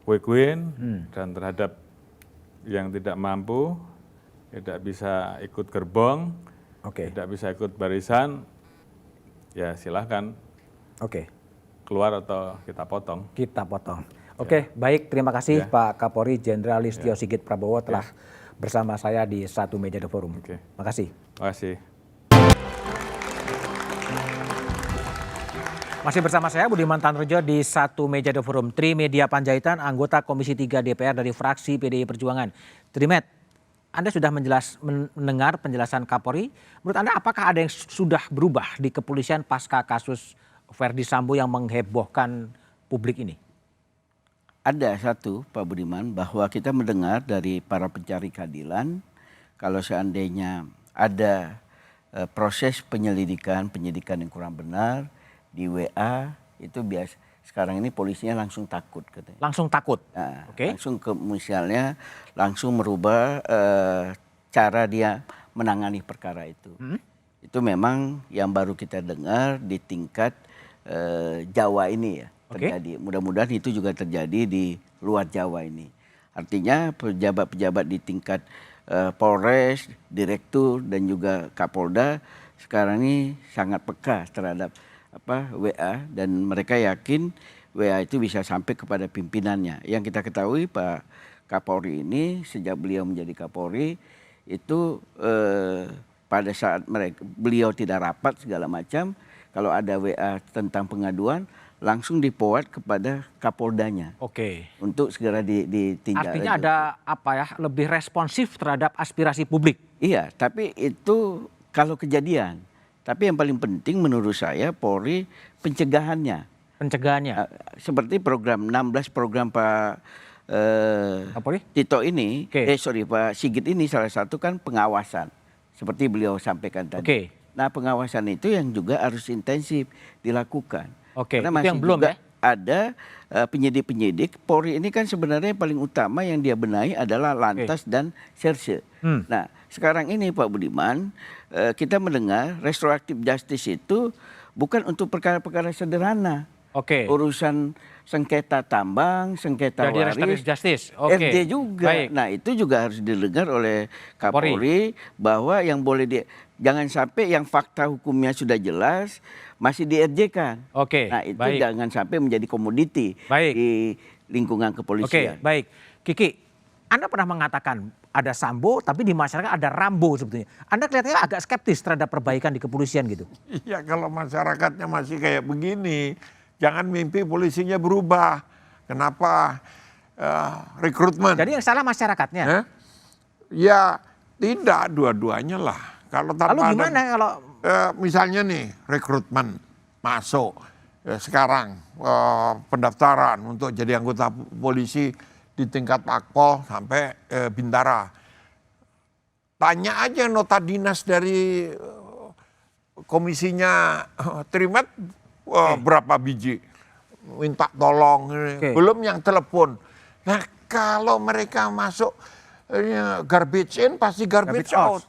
quick win, dan terhadap yang tidak mampu, tidak bisa ikut gerbong, tidak bisa ikut barisan, ya silahkan keluar atau kita potong. Kita potong. Oke, baik, terima kasih Pak Kapolri Jenderal Listio Sigit Prabowo telah bersama saya di Satu Meja The Forum. Terima kasih. Terima kasih. Masih bersama saya Budiman Tanrejo di Satu Meja The Forum. Trimedia Panjaitan, anggota Komisi 3 DPR dari fraksi PDI Perjuangan. Trimed, Anda sudah mendengar penjelasan Kapolri. Menurut Anda apakah ada yang sudah berubah di kepolisian pasca kasus Verdi Sambo yang menghebohkan publik ini? Ada satu, Pak Budiman, bahwa kita mendengar dari para pencari keadilan, kalau seandainya ada proses penyidikan yang kurang benar, di WA itu biasa sekarang ini polisinya langsung takut katanya. Langsung takut. Nah, langsung misalnya langsung merubah cara dia menangani perkara itu. Itu memang yang baru kita dengar di tingkat Jawa ini ya terjadi. Mudah-mudahan itu juga terjadi di luar Jawa ini. Artinya pejabat-pejabat di tingkat Polres, Direktur dan juga Kapolda sekarang ini sangat peka terhadap WA, dan mereka yakin WA itu bisa sampai kepada pimpinannya. Yang kita ketahui Pak Kapolri ini sejak beliau menjadi Kapolri itu pada saat beliau tidak rapat segala macam, kalau ada WA tentang pengaduan langsung diforward kepada Kapoldanya. Untuk segera ditindak. Artinya ada lebih responsif terhadap aspirasi publik. Iya, tapi itu kalau kejadian. Tapi yang paling penting menurut saya Polri pencegahannya. Pencegahannya. Seperti program 16 program Pak Kapolri? Tito ini, Oke. Pak Sigit ini salah satu kan pengawasan. Seperti beliau sampaikan tadi. Oke. Nah pengawasan itu yang juga harus intensif dilakukan. Oke, Karena itu masih yang belum juga ya? ada penyidik-penyidik. Polri ini kan sebenarnya yang paling utama yang dia benahi adalah lantas dan serse. Nah sekarang ini Pak Budiman, kita mendengar restoratif justice itu bukan untuk perkara-perkara sederhana. Oke. Urusan sengketa tambang, sengketa Jadi waris, restoratif justice. Oke. RD juga. Baik. Nah itu juga harus didengar oleh Kapolri bahwa yang boleh jangan sampai yang fakta hukumnya sudah jelas masih di-RJ-kan. Oke, Nah itu baik. jangan sampai menjadi komoditi Baik. di lingkungan Oke, kepolisian. baik. Kiki, Anda pernah mengatakan ada Sambo tapi di masyarakat ada Rambo sebetulnya. Anda kelihatannya agak skeptis terhadap perbaikan di kepolisian gitu. Iya, kalau masyarakatnya masih kayak begini, jangan mimpi polisinya berubah. Kenapa rekrutmen? Jadi yang salah masyarakatnya. Ya tidak, dua-duanya lah. Kalau tanpa Lalu gimana kalau misalnya nih rekrutmen masuk sekarang pendaftaran untuk jadi anggota polisi di tingkat Akpol sampai Bintara. Tanya aja nota dinas dari komisinya Trimet berapa biji, minta tolong, belum yang telepon. Nah kalau mereka masuk garbage in pasti garbage out.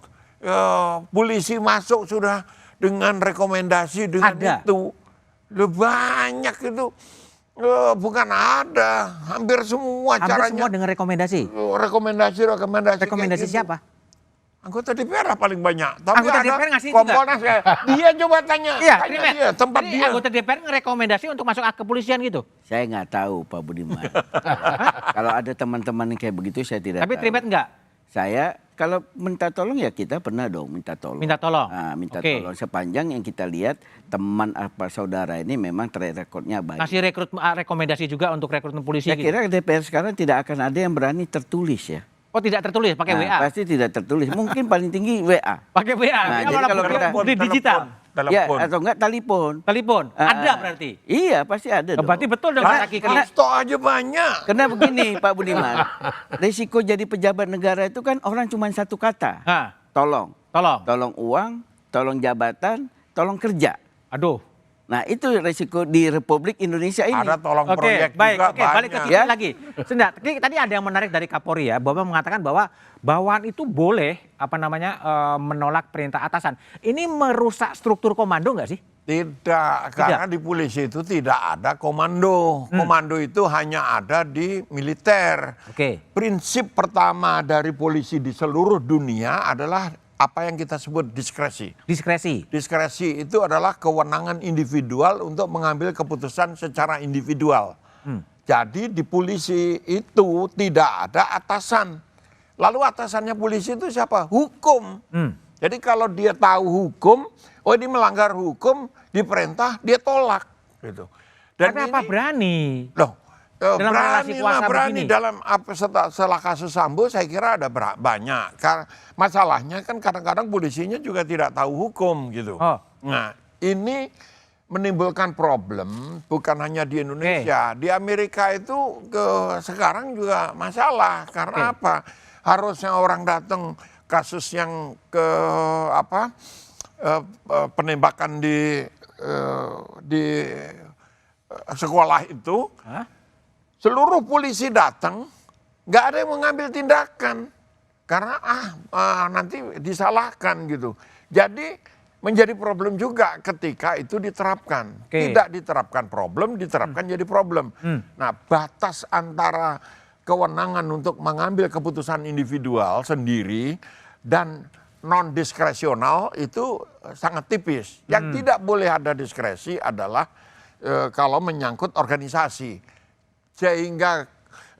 Polisi masuk sudah dengan rekomendasi dengan Ada. itu. Banyak itu. Bukan ada, hampir semua hampir caranya. semua dengan rekomendasi? Rekomendasi Rekomendasi kayak gitu. siapa? Anggota DPR paling banyak. Tapi Anggota ada DPR ngasih juga? Kompolnas kayak, dia coba tanya. Iya, tanya Trimet. dia, tempat Jadi dia. anggota DPR ngerekomendasi untuk masuk ke kepolisian gitu? Saya nggak tahu Pak Budiman. Kalau ada teman-teman yang kayak begitu saya tidak Tapi tahu. Trimet enggak? Saya kalau minta tolong ya kita pernah dong minta tolong. Minta tolong? Nah, minta Oke. tolong sepanjang yang kita lihat teman apa saudara ini memang track recordnya baik. Ngasih rekomendasi juga untuk rekrutmen polisi Saya gitu? kira DPR sekarang tidak akan ada yang berani tertulis ya. Oh tidak tertulis, pakai Nah, WA? Pasti tidak tertulis. Mungkin paling tinggi WA. Pakai WA? Nah, Ya, jadi malah kalau bukan kita- di digital? Ya atau enggak telepon. Telepon? Ada berarti? Iya pasti ada dong. Berarti betul dong kata Kiki? Hasto aja banyak. Karena begini Pak Budiman, risiko jadi pejabat negara itu kan orang cuma satu kata. Hah, Tolong. tolong. Tolong uang, tolong jabatan, tolong kerja. Aduh. Nah itu risiko di Republik Indonesia ini. Ada tolong Oke, proyek baik. juga Oke, balik ke banyak. Kiki Ya. lagi. Sebentar, Kiki, tadi ada yang menarik dari Kapolri ya, bahwa mengatakan bahwa bawahan itu boleh menolak perintah atasan. Ini merusak struktur komando nggak sih? Tidak, karena di polisi itu tidak ada komando. Komando itu hanya ada di militer. Oke. Prinsip pertama dari polisi di seluruh dunia adalah apa yang kita sebut diskresi. Diskresi. Diskresi itu adalah kewenangan individual untuk mengambil keputusan secara individual. Jadi di polisi itu tidak ada atasan. Lalu atasannya polisi itu siapa? Hukum. Jadi kalau dia tahu hukum, oh ini melanggar hukum, diperintah, dia tolak. Gitu. Tapi apa berani? Loh, Dalam relasi kuasa berani begini? dalam setelah kasus Sambo saya kira ada banyak. Karena masalahnya kan kadang-kadang polisinya juga tidak tahu hukum gitu. Oh. Nah ini menimbulkan problem bukan hanya di Indonesia, di Amerika itu sekarang juga masalah karena apa? Harusnya orang datang kasus yang penembakan di sekolah itu. Hah? Seluruh polisi datang, nggak ada yang mengambil tindakan karena nanti disalahkan gitu. Jadi menjadi problem juga ketika itu diterapkan. Tidak diterapkan problem, diterapkan jadi problem. Nah, batas antara kewenangan untuk mengambil keputusan individual sendiri dan non diskresional itu sangat tipis. Yang tidak boleh ada diskresi adalah kalau menyangkut organisasi. Sehingga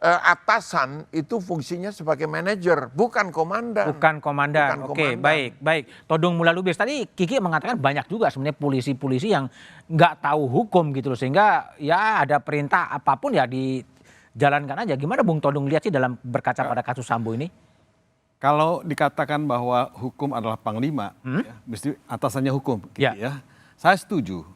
atasan itu fungsinya sebagai manajer, bukan komandan. Bukan komandan. Bukan Oke, komandan. baik. Todung Mulalubis. Tadi Kiki mengatakan banyak juga sebenarnya polisi-polisi yang nggak tahu hukum gitu loh. Sehingga ya ada perintah apapun ya dijalankan aja. Gimana Bung Todung lihat sih dalam berkaca pada kasus Sambo ini? Kalau dikatakan bahwa hukum adalah panglima, ya, mesti atasannya hukum, gitu ya. Saya setuju.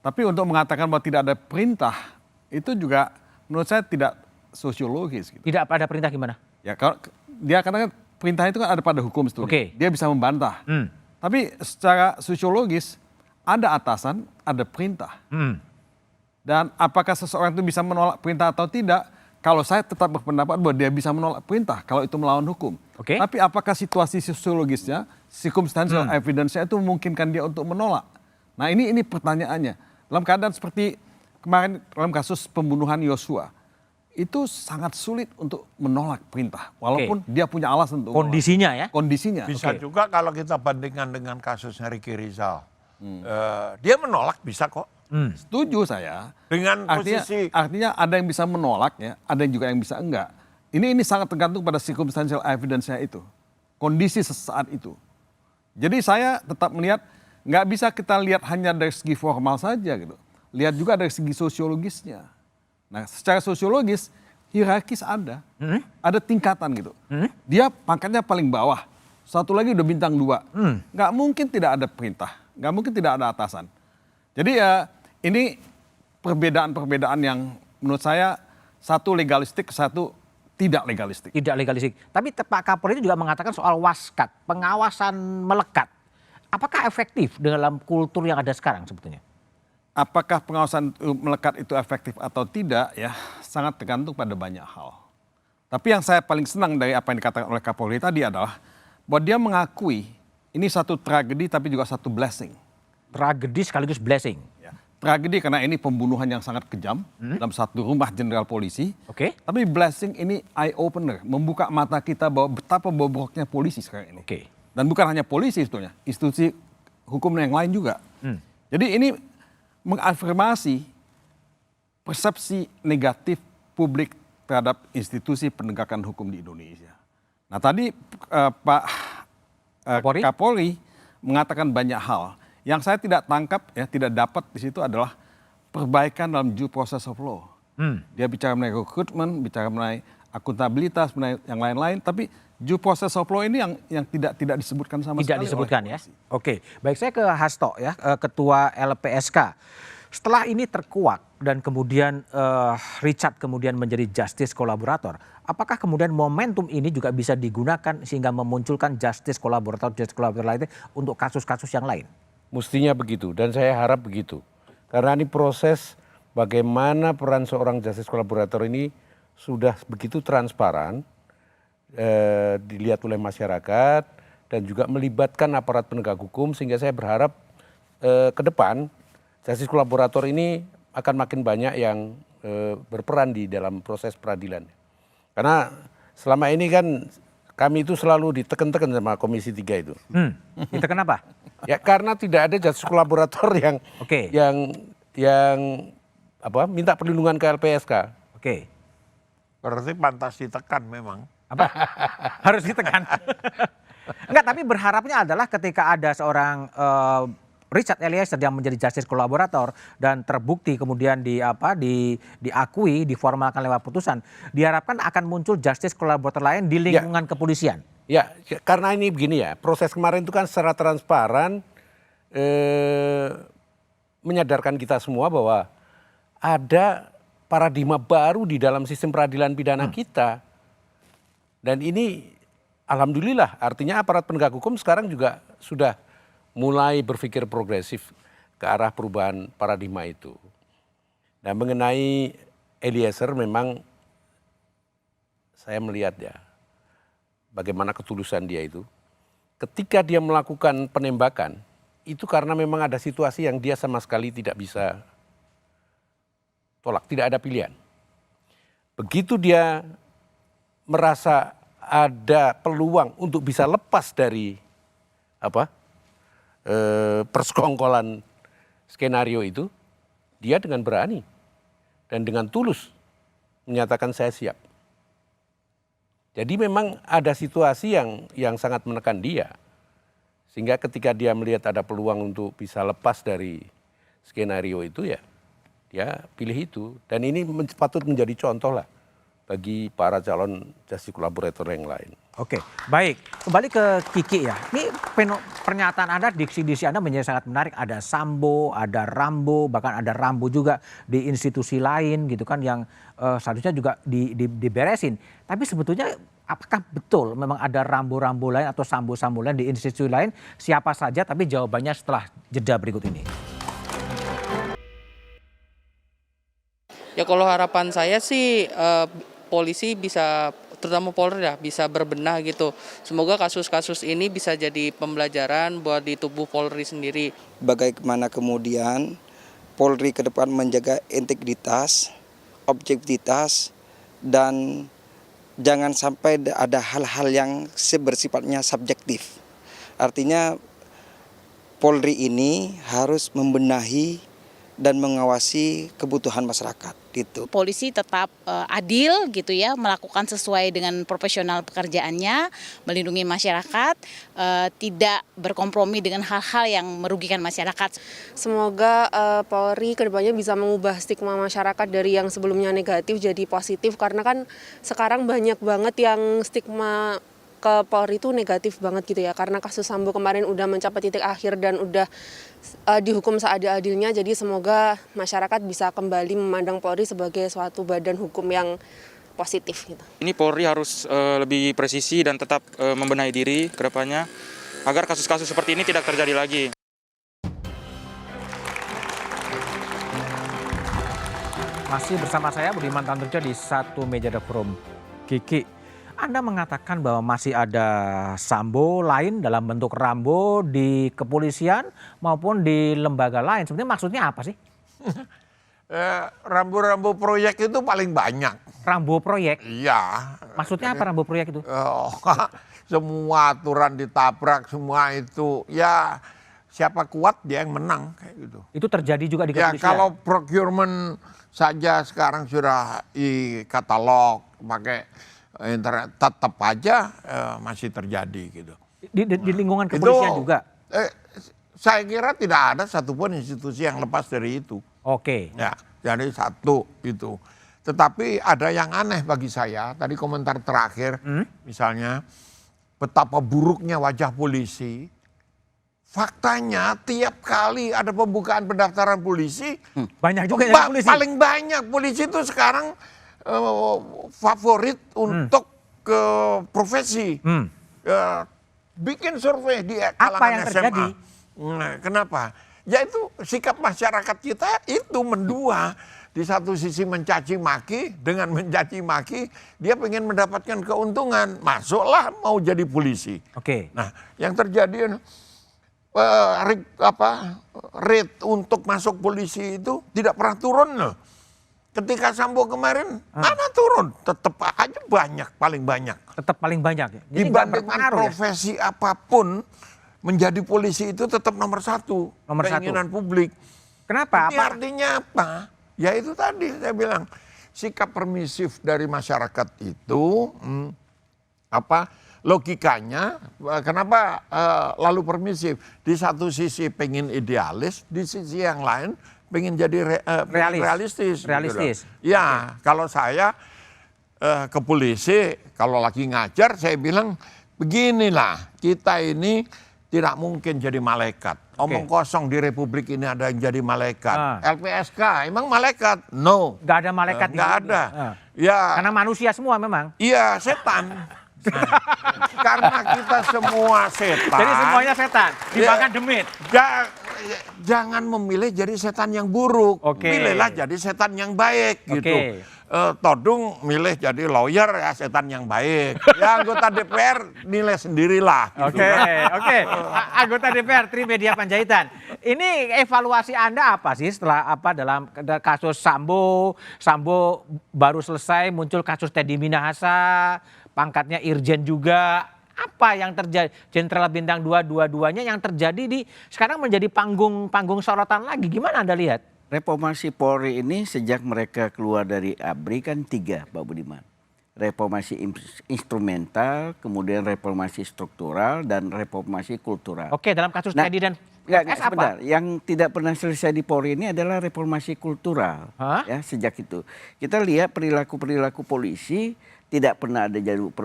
Tapi untuk mengatakan bahwa tidak ada perintah, itu juga menurut saya tidak sosiologis. Gitu. Tidak ada perintah gimana? Ya, kalau dia katakan perintah itu kan ada pada hukum sebetulnya. Dia bisa membantah. Tapi secara sosiologis ada atasan, ada perintah. Dan apakah seseorang itu bisa menolak perintah atau tidak? Kalau saya tetap berpendapat bahwa dia bisa menolak perintah kalau itu melawan hukum. Tapi apakah situasi sosiologisnya, circumstantial evidence-nya itu memungkinkan dia untuk menolak? Nah ini pertanyaannya. Dalam keadaan seperti kemarin dalam kasus pembunuhan Yosua, itu sangat sulit untuk menolak perintah. Walaupun dia punya alasan untuk kondisinya menolak. Kondisinya. Bisa juga kalau kita bandingkan dengan kasusnya Ricky Rizal. Dia menolak bisa kok. Setuju saya. Dengan posisi artinya ada yang bisa menolak ya, ada yang juga yang bisa enggak. Ini sangat tergantung pada circumstantial evidence-nya itu. Kondisi sesaat itu. Jadi saya tetap melihat nggak bisa kita lihat hanya dari segi formal saja gitu. Lihat juga dari segi sosiologisnya. Nah, secara sosiologis hierarkis ada. Ada tingkatan gitu. Dia pangkatnya paling bawah. Satu lagi udah bintang 2. Nggak mungkin tidak ada perintah. Nggak mungkin tidak ada atasan. Jadi ya ini perbedaan-perbedaan yang menurut saya satu legalistik, satu tidak legalistik. Tidak legalistik. Tapi Pak Kapolri itu juga mengatakan soal waskat, pengawasan melekat. Apakah efektif dalam kultur yang ada sekarang sebetulnya? Apakah pengawasan melekat itu efektif atau tidak ya sangat tergantung pada banyak hal. Tapi yang saya paling senang dari apa yang dikatakan oleh Kapolri tadi adalah bahwa dia mengakui ini satu tragedi tapi juga satu blessing. Tragedi sekaligus blessing. Tragedi karena ini pembunuhan yang sangat kejam dalam satu rumah jenderal polisi. Tapi blessing ini eye opener, membuka mata kita bahwa betapa bobroknya polisi sekarang ini. Dan bukan hanya polisi sebetulnya, institusi hukum yang lain juga. Jadi ini mengafirmasi persepsi negatif publik terhadap institusi penegakan hukum di Indonesia. Nah tadi Pak Kapolri mengatakan banyak hal. Yang saya tidak tangkap, ya tidak dapat di situ adalah perbaikan dalam due process of law. Dia bicara mengenai rekrutmen, bicara mengenai akuntabilitas, mengenai yang lain-lain, tapi due process of law ini yang tidak disebutkan sama sekali. Tidak disebutkan ya. Oke, baik saya ke Hasto ya, Ketua LPSK. Setelah ini terkuak dan kemudian Richard kemudian menjadi justice kolaborator, apakah kemudian momentum ini juga bisa digunakan sehingga memunculkan justice kolaborator lainnya untuk kasus-kasus yang lain? Mestinya begitu dan saya harap begitu. Karena ini proses bagaimana peran seorang justice kolaborator ini sudah begitu transparan, dilihat oleh masyarakat dan juga melibatkan aparat penegak hukum sehingga saya berharap ke depan justice kolaborator ini akan makin banyak yang berperan di dalam proses peradilan. Karena selama ini kan kami itu selalu ditekan-tekan sama Komisi 3 itu. Ditekan apa? Ya karena tidak ada justice kolaborator yang minta perlindungan ke LPSK. Berarti pantas ditekan memang. Apa? Harus ditekan. Enggak, tapi berharapnya adalah ketika ada seorang Richard Eliezer yang menjadi justice kolaborator dan terbukti kemudian diakui, diformalkan lewat putusan, diharapkan akan muncul justice kolaborator lain di lingkungan kepolisian. Ya, karena ini begini ya, proses kemarin itu kan secara transparan menyadarkan kita semua bahwa ada paradigma baru di dalam sistem peradilan pidana kita. Dan ini alhamdulillah artinya aparat penegak hukum sekarang juga sudah mulai berpikir progresif ke arah perubahan paradigma itu. Dan mengenai Eliezer memang saya melihat ya bagaimana ketulusan dia itu. Ketika dia melakukan penembakan itu karena memang ada situasi yang dia sama sekali tidak bisa tolak, tidak ada pilihan. Begitu dia merasa ada peluang untuk bisa lepas dari persekongkolan skenario itu, dia dengan berani dan dengan tulus menyatakan saya siap. Jadi memang ada situasi yang sangat menekan dia. Sehingga ketika dia melihat ada peluang untuk bisa lepas dari skenario itu ya, dia pilih itu. Dan ini patut menjadi contoh lah bagi para calon justice collaborator yang lain. Oke, baik. Kembali ke Kiki ya. Ini pernyataan Anda, diksi-diksi Anda menjadi sangat menarik. Ada Sambo, ada Rambo, bahkan ada Rambo juga di institusi lain gitu kan yang seharusnya juga diberesin. Tapi sebetulnya apakah betul memang ada Rambo-Rambo lain atau Sambo-Sambo lain di institusi lain? Siapa saja? Tapi jawabannya setelah jeda berikut ini. Ya kalau harapan saya sih polisi bisa, terutama Polri ya, bisa berbenah gitu. Semoga kasus-kasus ini bisa jadi pembelajaran buat di tubuh Polri sendiri. Bagaimana kemudian Polri ke depan menjaga integritas, objektivitas, dan jangan sampai ada hal-hal yang bersifatnya subjektif. Artinya Polri ini harus membenahi dan mengawasi kebutuhan masyarakat gitu. Polisi tetap adil gitu ya, melakukan sesuai dengan profesional pekerjaannya, melindungi masyarakat, tidak berkompromi dengan hal-hal yang merugikan masyarakat. Semoga Polri kedepannya bisa mengubah stigma masyarakat dari yang sebelumnya negatif jadi positif, karena kan sekarang banyak banget yang stigma ke Polri itu negatif banget gitu ya, karena kasus Sambo kemarin udah mencapai titik akhir dan udah dihukum seadil-adilnya. Jadi semoga masyarakat bisa kembali memandang Polri sebagai suatu badan hukum yang positif gitu. Ini Polri harus lebih presisi dan tetap membenahi diri ke depannya agar kasus-kasus seperti ini tidak terjadi lagi. Masih bersama saya Budiman Tantojo di Satu Meja The Forum. Kiki, Anda mengatakan bahwa masih ada Sambo lain dalam bentuk Rambo di kepolisian maupun di lembaga lain. Sebenarnya maksudnya apa sih? Rambo-rambo proyek itu paling banyak. Rambo proyek? Iya. Maksudnya apa Rambo proyek itu? Semua aturan ditabrak, semua itu ya siapa kuat dia yang menang kayak gitu. Itu terjadi juga di Ya kepolisian? kalau procurement saja sekarang sudah di katalog pakai internet, tetap aja masih terjadi gitu. Di lingkungan kepolisian juga? Saya kira tidak ada satupun institusi yang lepas dari itu. Oke. Ya, jadi satu itu. Tetapi ada yang aneh bagi saya, tadi komentar terakhir, misalnya betapa buruknya wajah polisi. Faktanya tiap kali ada pembukaan pendaftaran polisi, banyak juga yang polisi. Paling banyak polisi itu sekarang favorit untuk ke profesi. Bikin survei di kalangan SMA. Nah, kenapa? Ya itu sikap masyarakat kita itu mendua. Di satu sisi mencaci maki, dengan mencaci maki dia pengen mendapatkan keuntungan. Masuklah mau jadi polisi. Oke. Nah, yang terjadi rate untuk masuk polisi itu tidak pernah turun loh. Ketika Sambo kemarin, mana turun? Tetap aja banyak, paling banyak. Tetap paling banyak ya? Dibandingkan profesi apapun, menjadi polisi itu tetap nomor satu. Keinginan publik. Kenapa? Ini artinya apa? Ya itu tadi saya bilang, sikap permisif dari masyarakat itu, logikanya, kenapa lalu permisif? Di satu sisi pengen idealis, di sisi yang lain pengen jadi realistis. Realistis. Gitu. Ya, kalau saya ke polisi, kalau lagi ngajar saya bilang beginilah, kita ini tidak mungkin jadi malaikat. Omong kosong di Republik ini ada yang jadi malaikat. LPSK emang malaikat? No. Gak ada malaikat. Gak ada. Ya. Karena manusia semua memang. Iya, setan. Karena kita semua setan. Jadi semuanya setan, dimakan demit. Jangan memilih jadi setan yang buruk. Pilihlah jadi setan yang baik gitu. Todung milih jadi lawyer ya setan yang baik. Ya anggota DPR nilai sendirilah. Gitu. Oke. Anggota DPR Trimedia Panjaitan. Ini evaluasi Anda apa sih setelah dalam kasus Sambo baru selesai muncul kasus Teddy Minahasa, pangkatnya Irjen juga. Apa yang terjadi, Jenderal Bintang 2 dua-duanya yang terjadi sekarang menjadi panggung sorotan lagi. Gimana Anda lihat? Reformasi Polri ini sejak mereka keluar dari ABRI kan 3, Pak Budiman. Reformasi instrumental, kemudian reformasi struktural, dan reformasi kultural. Oke, dalam kasus Teddy dan Enggak, sebentar. Yang tidak pernah selesai di Polri ini adalah reformasi kultural. Ya, sejak itu. Kita lihat perilaku-perilaku polisi tidak pernah ada jalur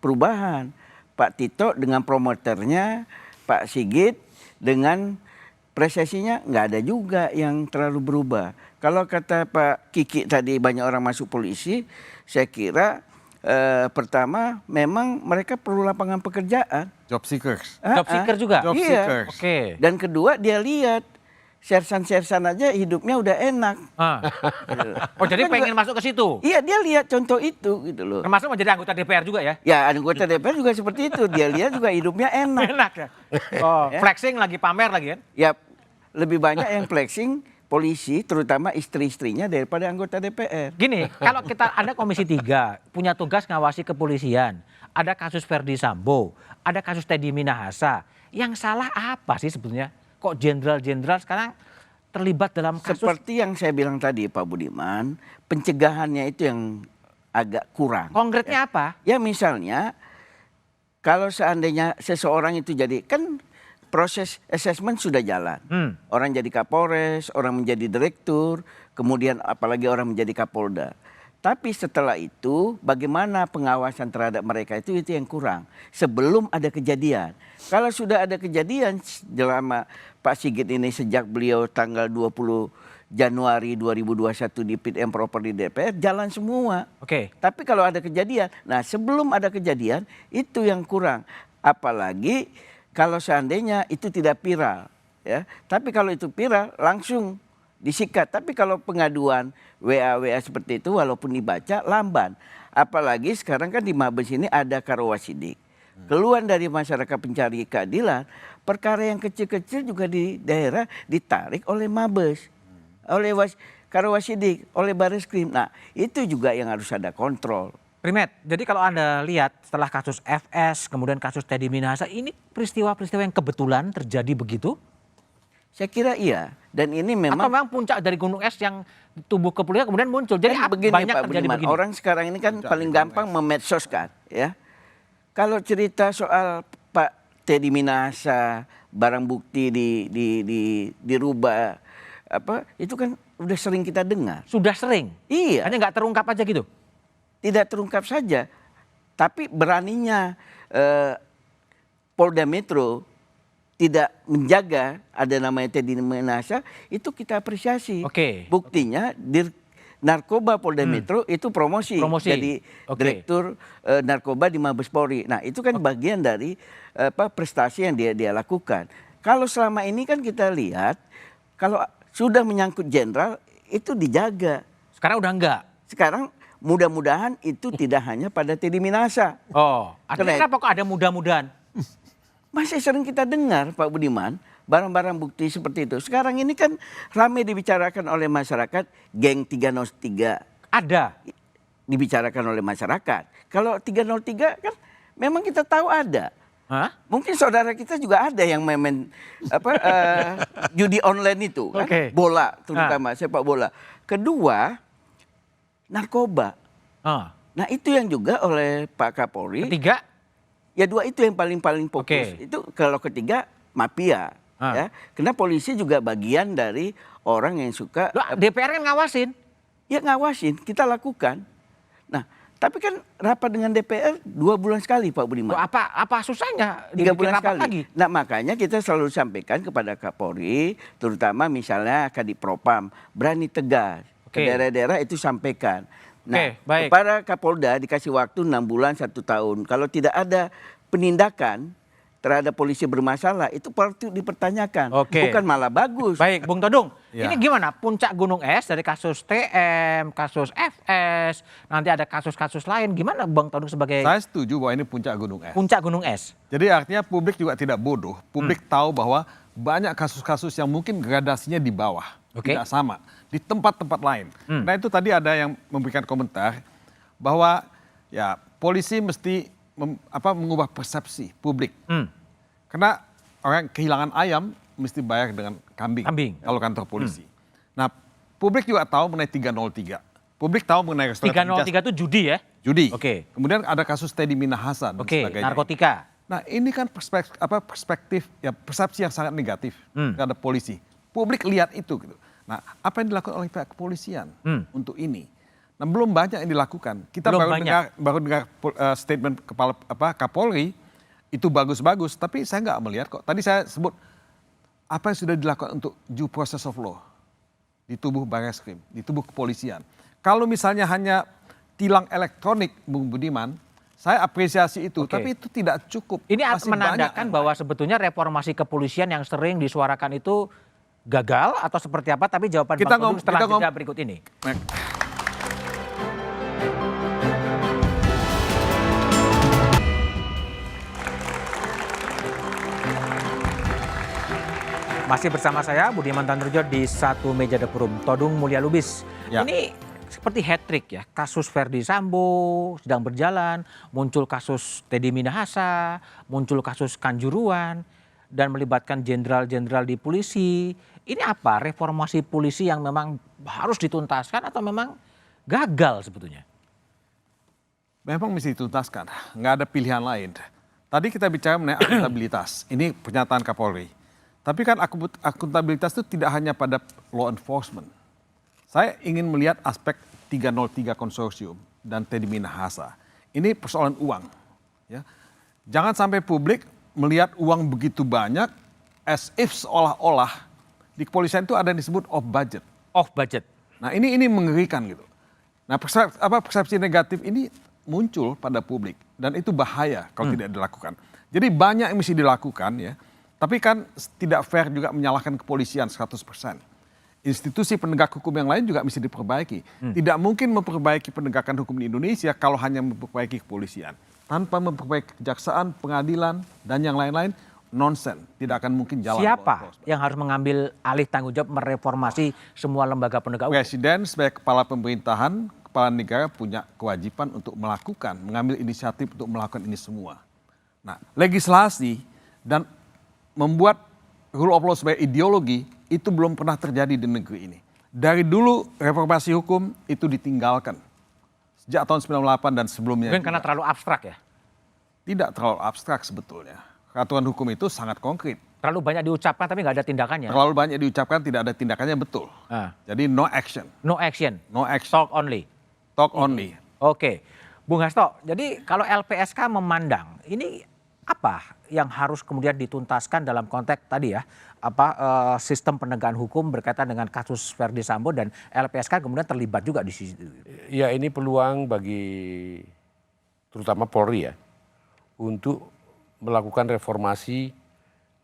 perubahan. Pak Tito dengan promoternya, Pak Sigit dengan presesinya nggak ada juga yang terlalu berubah. Kalau kata Pak Kiki tadi banyak orang masuk polisi, saya kira pertama memang mereka perlu lapangan pekerjaan. Job seekers. Job seeker juga? Job Iya. seekers. Oke. Dan kedua dia lihat sersan-sersan aja hidupnya udah enak. Oh jadi pengen masuk ke situ? Iya dia lihat contoh itu gitu loh. Termasuk menjadi anggota DPR juga ya? Ya anggota DPR juga seperti itu. Dia lihat juga hidupnya enak. Enak ya? Oh, flexing lagi, pamer lagi kan? Ya lebih banyak yang flexing polisi, terutama istri-istrinya daripada anggota DPR. Gini, kalau Anda Komisi 3 punya tugas ngawasi kepolisian, ada kasus Verdi Sambo, ada kasus Teddy Minahasa, yang salah apa sih sebetulnya? Kok jenderal-jenderal sekarang terlibat dalam kasus? Seperti yang saya bilang tadi Pak Budiman, pencegahannya itu yang agak kurang. Konkretnya apa? Ya misalnya, kalau seandainya seseorang itu jadi, kan proses assessment sudah jalan. Orang jadi Kapolres, orang menjadi direktur, kemudian apalagi orang menjadi Kapolda. Tapi setelah itu bagaimana pengawasan terhadap mereka itu yang kurang. Sebelum ada kejadian. Kalau sudah ada kejadian selama Pak Sigit ini sejak beliau tanggal 20 Januari 2021 di fit and proper di DPR jalan semua. Oke. Tapi kalau ada kejadian, nah sebelum ada kejadian itu yang kurang. Apalagi kalau seandainya itu tidak viral, ya. Tapi kalau itu viral langsung disikat. Tapi kalau pengaduan WA seperti itu walaupun dibaca lamban. Apalagi sekarang kan di Mabes ini ada Karawasidik. Keluhan dari masyarakat pencari keadilan, perkara yang kecil-kecil juga di daerah ditarik oleh Mabes, oleh Karawasidik, oleh Bareskrim. Nah itu juga yang harus ada kontrol. Primet, jadi kalau Anda lihat setelah kasus FS, kemudian kasus Teddy Minahasa, ini peristiwa-peristiwa yang kebetulan terjadi begitu? Saya kira iya. Dan ini memang... Atau memang puncak dari gunung es yang tubuh kepolisian kemudian muncul. Jadi begini, banyak Pak terjadi Budiman, begini. orang sekarang ini kan paling gampang memedsoskan. Ya. Kalau cerita soal Pak Teddy Minahasa, barang bukti dirubah, itu kan udah sering kita dengar. Sudah sering? Iya. Hanya nggak terungkap aja gitu? Tidak terungkap saja, tapi beraninya Polda Metro tidak menjaga ada namanya Teddy Minahasa itu kita apresiasi. Oke. Buktinya narkoba Polda Metro itu promosi. Jadi direktur narkoba di Mabes Polri. Nah itu kan bagian dari prestasi yang dia lakukan. Kalau selama ini kan kita lihat kalau sudah menyangkut jenderal itu dijaga. Sekarang udah enggak. Sekarang mudah-mudahan itu tidak hanya pada Teddy Minahasa. Oh, artinya kenapa kok ada mudah-mudahan? Masih sering kita dengar Pak Budiman, barang-barang bukti seperti itu. Sekarang ini kan ramai dibicarakan oleh masyarakat, geng 303. Ada? Dibicarakan oleh masyarakat. Kalau 303 kan memang kita tahu ada. Hah? Mungkin saudara kita juga ada yang main judi online itu. Kan? Bola terutama, sepak bola. Kedua, narkoba. Nah itu yang juga oleh Pak Kapolri. Ketiga? Ya dua itu yang paling fokus. Itu kalau ketiga mafia. Ya. Karena polisi juga bagian dari orang yang suka. DPR kan ngawasin? Ya ngawasin, kita lakukan. Nah tapi kan rapat dengan DPR 2 bulan sekali Pak Budiman. Apa susahnya? 3 bulan sekali. Lagi? Nah makanya kita selalu sampaikan kepada Kapolri, terutama misalnya Kadipropam, berani tegas. Ke daerah-daerah itu sampaikan. Nah, kepada Kapolda dikasih waktu 6 bulan 1 tahun. Kalau tidak ada penindakan terhadap polisi bermasalah, itu perlu dipertanyakan. Bukan malah bagus. Baik, Bung Todung. Ini gimana? Puncak gunung es dari kasus TM, kasus FS, nanti ada kasus-kasus lain. Gimana Bang Todung sebagai... Saya setuju bahwa ini puncak gunung es. Puncak gunung es. Jadi artinya publik juga tidak bodoh. Publik tahu bahwa banyak kasus-kasus yang mungkin gradasinya di bawah. Tidak sama. Di tempat-tempat lain. Nah itu tadi ada yang memberikan komentar bahwa ya polisi mesti mengubah persepsi publik. Karena orang kehilangan ayam mesti bayar dengan kambing. Kalau kantor polisi. Nah publik juga tahu mengenai 303. Publik tahu mengenai restoratif 303 itu judi ya? Judi. Kemudian ada kasus Teddy Minahasa dan sebagainya. Narkotika. Nah ini kan perspektif ya persepsi yang sangat negatif terhadap polisi. Publik lihat itu gitu. Nah apa yang dilakukan oleh pihak kepolisian untuk ini? Nah belum banyak yang dilakukan. Kita baru dengar statement kepala Kapolri itu bagus-bagus, tapi saya nggak melihat kok. Tadi saya sebut apa yang sudah dilakukan untuk due process of law di tubuh Barreskrim, di tubuh kepolisian. Kalau misalnya hanya tilang elektronik, Bung Budiman, saya apresiasi itu, tapi itu tidak cukup. Ini menandakan bahwa sebetulnya reformasi kepolisian yang sering disuarakan itu gagal atau seperti apa? Tapi jawaban Bang Todung setelah jeda berikut ini. Masih bersama saya Budiman Tandurjo di satu meja The Forum. Todung Mulya Lubis. Ya. Ini seperti hat-trick ya, kasus Verdi Sambo sedang berjalan, muncul kasus Teddy Minahasa, muncul kasus Kanjuruhan, dan melibatkan jenderal-jenderal di polisi. Ini apa, reformasi polisi yang memang harus dituntaskan atau memang gagal sebetulnya? Memang mesti dituntaskan, nggak ada pilihan lain. Tadi kita bicara mengenai akuntabilitas, ini pernyataan Kapolri. Tapi kan akuntabilitas itu tidak hanya pada law enforcement. Saya ingin melihat aspek 303 konsorsium dan Teddy Minahasa. Ini persoalan uang. Ya. Jangan sampai publik melihat uang begitu banyak as if seolah-olah di kepolisian itu ada yang disebut off budget. Off budget. Nah ini mengerikan gitu. Nah persepsi negatif ini muncul pada publik dan itu bahaya kalau tidak dilakukan. Jadi banyak yang mesti dilakukan ya. Tapi kan tidak fair juga menyalahkan kepolisian 100%. Institusi penegak hukum yang lain juga mesti diperbaiki. Tidak mungkin memperbaiki penegakan hukum di Indonesia kalau hanya memperbaiki kepolisian. Tanpa memperbaiki kejaksaan, pengadilan, dan yang lain-lain, nonsen. Tidak akan mungkin jalan. Siapa yang harus mengambil alih tanggung jawab mereformasi semua lembaga penegak hukum? Presiden sebagai kepala pemerintahan, kepala negara punya kewajiban untuk melakukan, mengambil inisiatif untuk melakukan ini semua. Nah, legislasi dan membuat rule of law sebagai ideologi itu belum pernah terjadi di negeri ini. Dari dulu reformasi hukum itu ditinggalkan. Sejak tahun 98 dan sebelumnya. Mungkin karena terlalu abstrak ya? Tidak terlalu abstrak sebetulnya. Peraturan hukum itu sangat konkret. Terlalu banyak diucapkan tapi nggak ada tindakannya? Terlalu banyak diucapkan tidak ada tindakannya, betul. Jadi no action. No action? No action. Talk only? Talk only. Oke. Bung Hasto, jadi kalau LPSK memandang ini apa yang harus kemudian dituntaskan dalam konteks tadi ya, sistem penegakan hukum berkaitan dengan kasus Verdi Sambo dan LPSK kemudian terlibat juga di situ. Ya ini peluang bagi terutama Polri ya untuk melakukan reformasi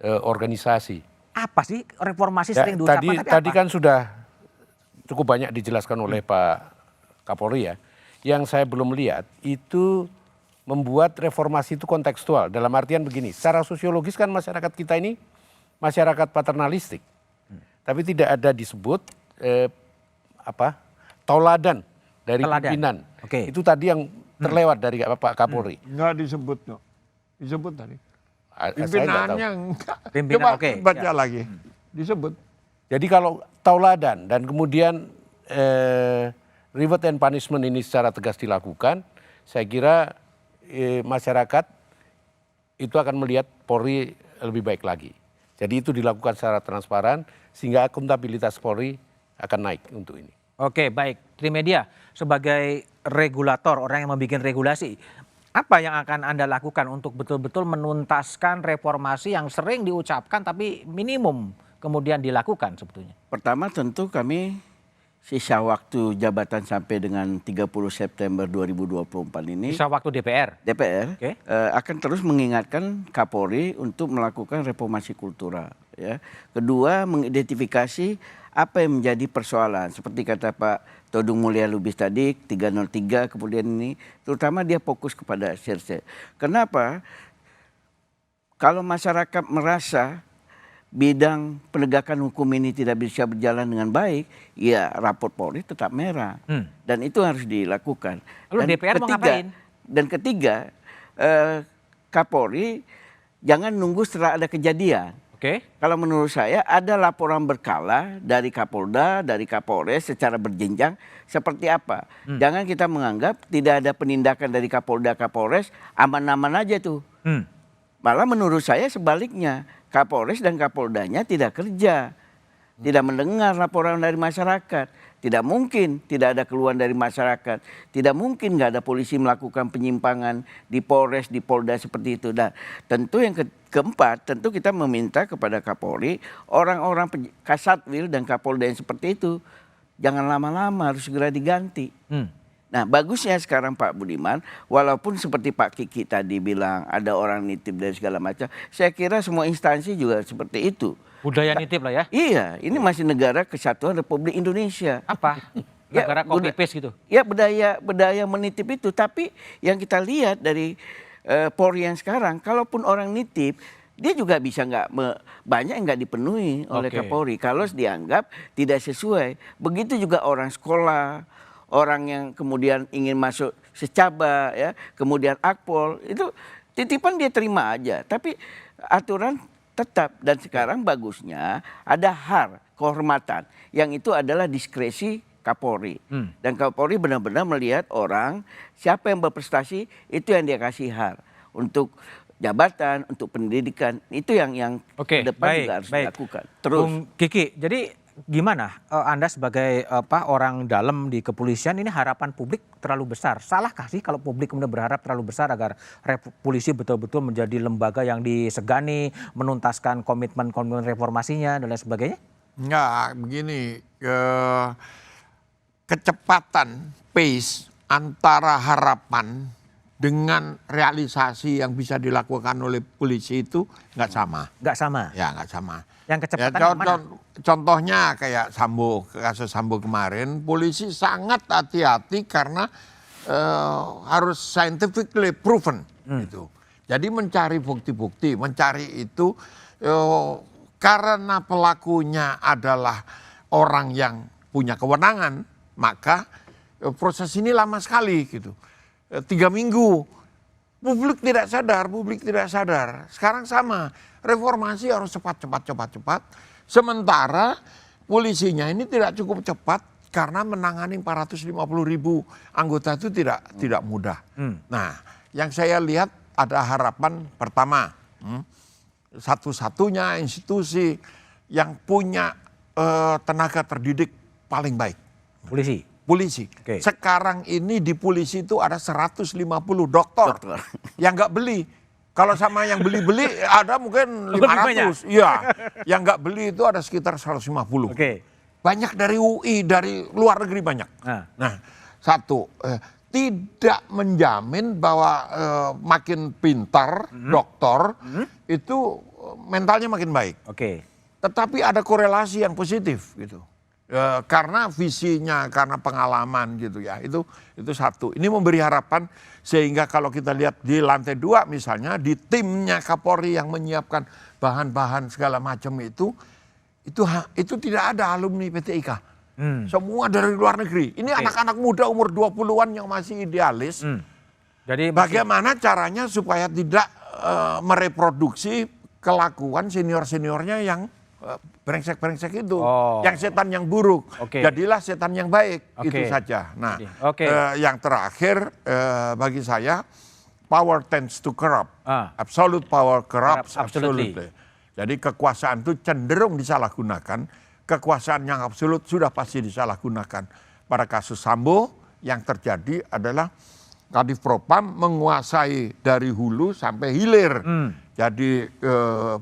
organisasi. Apa sih reformasi ya, sering diucapkan? Tadi kan sudah cukup banyak dijelaskan oleh Pak Kapolri ya. Yang saya belum lihat itu membuat reformasi itu kontekstual. Dalam artian begini, secara sosiologis kan masyarakat kita ini masyarakat paternalistik. Tapi tidak ada disebut tauladan dari pimpinan. Itu tadi yang terlewat dari Pak Kapolri. Enggak disebut kok. Disebut tadi. Pimpinannya enggak. Pimpinan, coba baca lagi. Disebut. Jadi kalau tauladan dan kemudian reward and punishment ini secara tegas dilakukan, saya kira masyarakat itu akan melihat Polri lebih baik lagi. Jadi itu dilakukan secara transparan sehingga akuntabilitas Polri akan naik untuk ini. Oke, baik. Trimedia sebagai regulator, orang yang membuat regulasi, apa yang akan Anda lakukan untuk betul-betul menuntaskan reformasi yang sering diucapkan tapi minimum kemudian dilakukan sebetulnya? Pertama tentu kami sisa waktu jabatan sampai dengan 30 September 2024 ini. Sisa waktu DPR? DPR akan terus mengingatkan Kapolri untuk melakukan reformasi kultural. Ya. Kedua, mengidentifikasi apa yang menjadi persoalan. Seperti kata Pak Todung Mulya Lubis tadi, 303 kemudian ini. Terutama dia fokus kepada Sirse. Kenapa? Kalau masyarakat merasa bidang penegakan hukum ini tidak bisa berjalan dengan baik, ya raport Polri tetap merah. Dan itu harus dilakukan. Lalu DPR mau ngapain? Dan ketiga, Kapolri jangan nunggu setelah ada kejadian. Kalau menurut saya ada laporan berkala dari Kapolda, dari Kapolres secara berjenjang seperti apa. Jangan kita menganggap tidak ada penindakan dari Kapolda, Kapolres, aman-aman aja tuh. Malah menurut saya sebaliknya, Kapolres dan Kapoldanya tidak kerja, tidak mendengar laporan dari masyarakat. Tidak mungkin tidak ada keluhan dari masyarakat. Tidak mungkin nggak ada polisi melakukan penyimpangan di Polres, di Polda seperti itu. Dan tentu yang keempat, tentu kita meminta kepada Kapolri, orang-orang Kasatwil dan Kapolda yang seperti itu, jangan lama-lama, harus segera diganti. Nah bagusnya sekarang Pak Budiman, walaupun seperti Pak Kiki tadi bilang ada orang nitip dan segala macam, saya kira semua instansi juga seperti itu. Budaya nitip lah ya? Iya, ini masih negara kesatuan Republik Indonesia. Apa? Negara copy paste gitu? Ya budaya menitip itu, tapi yang kita lihat dari Polri yang sekarang, kalaupun orang nitip, dia juga bisa banyak yang nggak dipenuhi oleh Kapolri kalau dianggap tidak sesuai. Begitu juga orang sekolah, orang yang kemudian ingin masuk secaba, ya, kemudian akpol, itu titipan dia terima aja. Tapi aturan tetap, dan sekarang bagusnya ada HAR, kehormatan, yang itu adalah diskresi Kapolri. Dan Kapolri benar-benar melihat orang, siapa yang berprestasi, itu yang dia kasih HAR. Untuk jabatan, untuk pendidikan, itu yang ke depan juga harus dilakukan. Terus. Bung Kiki, jadi gimana Anda sebagai orang dalam di kepolisian, ini harapan publik terlalu besar. Salahkah sih kalau publik kemudian berharap terlalu besar agar polisi betul-betul menjadi lembaga yang disegani, menuntaskan komitmen-komitmen reformasinya dan lain sebagainya? Enggak, begini, kecepatan pace antara harapan dengan realisasi yang bisa dilakukan oleh polisi itu nggak sama. Nggak sama? Ya nggak sama. Yang kecepatan yang mana? Contohnya kayak Sambo, kasus Sambo kemarin, polisi sangat hati-hati karena harus scientifically proven. Gitu. Jadi mencari bukti-bukti, mencari itu karena pelakunya adalah orang yang punya kewenangan, maka proses ini lama sekali gitu. 3 minggu. Publik tidak sadar. Sekarang sama, reformasi harus cepat. Sementara polisinya ini tidak cukup cepat karena menangani 450.000 anggota itu tidak mudah. Nah, yang saya lihat ada harapan pertama, satu-satunya institusi yang punya tenaga terdidik paling baik. Polisi. Okay. Sekarang ini di polisi itu ada 150 dokter yang nggak beli. Kalau sama yang beli ada mungkin 500. Iya. Yang nggak beli itu ada sekitar 150. Okay. Banyak dari UI, dari luar negeri banyak. Nah, satu, tidak menjamin bahwa makin pintar dokter itu mentalnya makin baik. Okay. Tetapi ada korelasi yang positif gitu. Karena visinya, karena pengalaman gitu ya, itu satu. Ini memberi harapan sehingga kalau kita lihat di lantai 2 misalnya, di timnya Kapolri yang menyiapkan bahan-bahan segala macam itu tidak ada alumni PT IKA. Semua dari luar negeri. Ini anak-anak muda umur 20-an yang masih idealis. Jadi bagaimana caranya supaya tidak mereproduksi kelakuan senior-seniornya yang brengsek-brengsek itu, yang setan yang buruk, jadilah setan yang baik, itu saja. Nah, yang terakhir bagi saya, power tends to corrupt, absolute power corrupts absolutely. Jadi kekuasaan itu cenderung disalahgunakan, kekuasaan yang absolut sudah pasti disalahgunakan. Pada kasus Sambo yang terjadi adalah Kadif Propam menguasai dari hulu sampai hilir. Jadi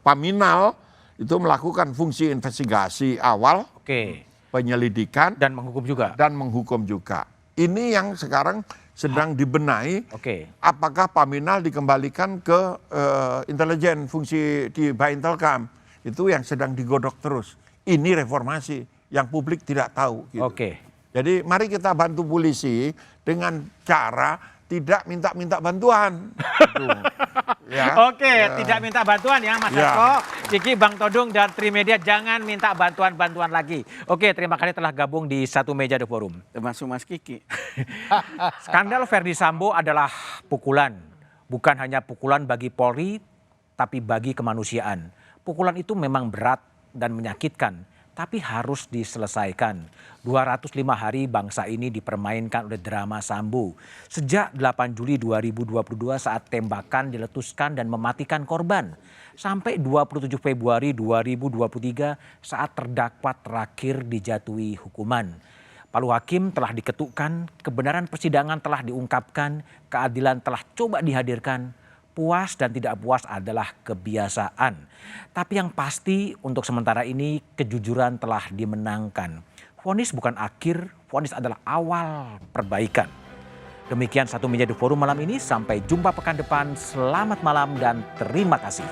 Paminal itu melakukan fungsi investigasi awal, penyelidikan, dan menghukum juga. Ini yang sekarang sedang dibenahi. Apakah Paminal dikembalikan ke intelijen, fungsi di Baintelkam, itu yang sedang digodok terus. Ini reformasi yang publik tidak tahu. Gitu. Jadi mari kita bantu polisi dengan cara tidak minta bantuan. Ya. Tidak minta bantuan ya Mas Eko, Kiki, Bang Todung, dan Trimedia, jangan minta bantuan lagi. Terima kasih telah gabung di Satu Meja The Forum. Termasuk Mas Kiki. Skandal Verdi Sambo adalah pukulan. Bukan hanya pukulan bagi Polri, tapi bagi kemanusiaan. Pukulan itu memang berat dan menyakitkan. tapi harus diselesaikan. 205 hari bangsa ini dipermainkan oleh drama Sambo. Sejak 8 Juli 2022 saat tembakan diletuskan dan mematikan korban. Sampai 27 Februari 2023 saat terdakwa terakhir dijatuhi hukuman. Palu hakim telah diketukkan, kebenaran persidangan telah diungkapkan, keadilan telah coba dihadirkan. Puas dan tidak puas adalah kebiasaan. Tapi yang pasti untuk sementara ini kejujuran telah dimenangkan. Vonis bukan akhir, vonis adalah awal perbaikan. Demikian Satu Meja The Forum malam ini. Sampai jumpa pekan depan. Selamat malam dan terima kasih.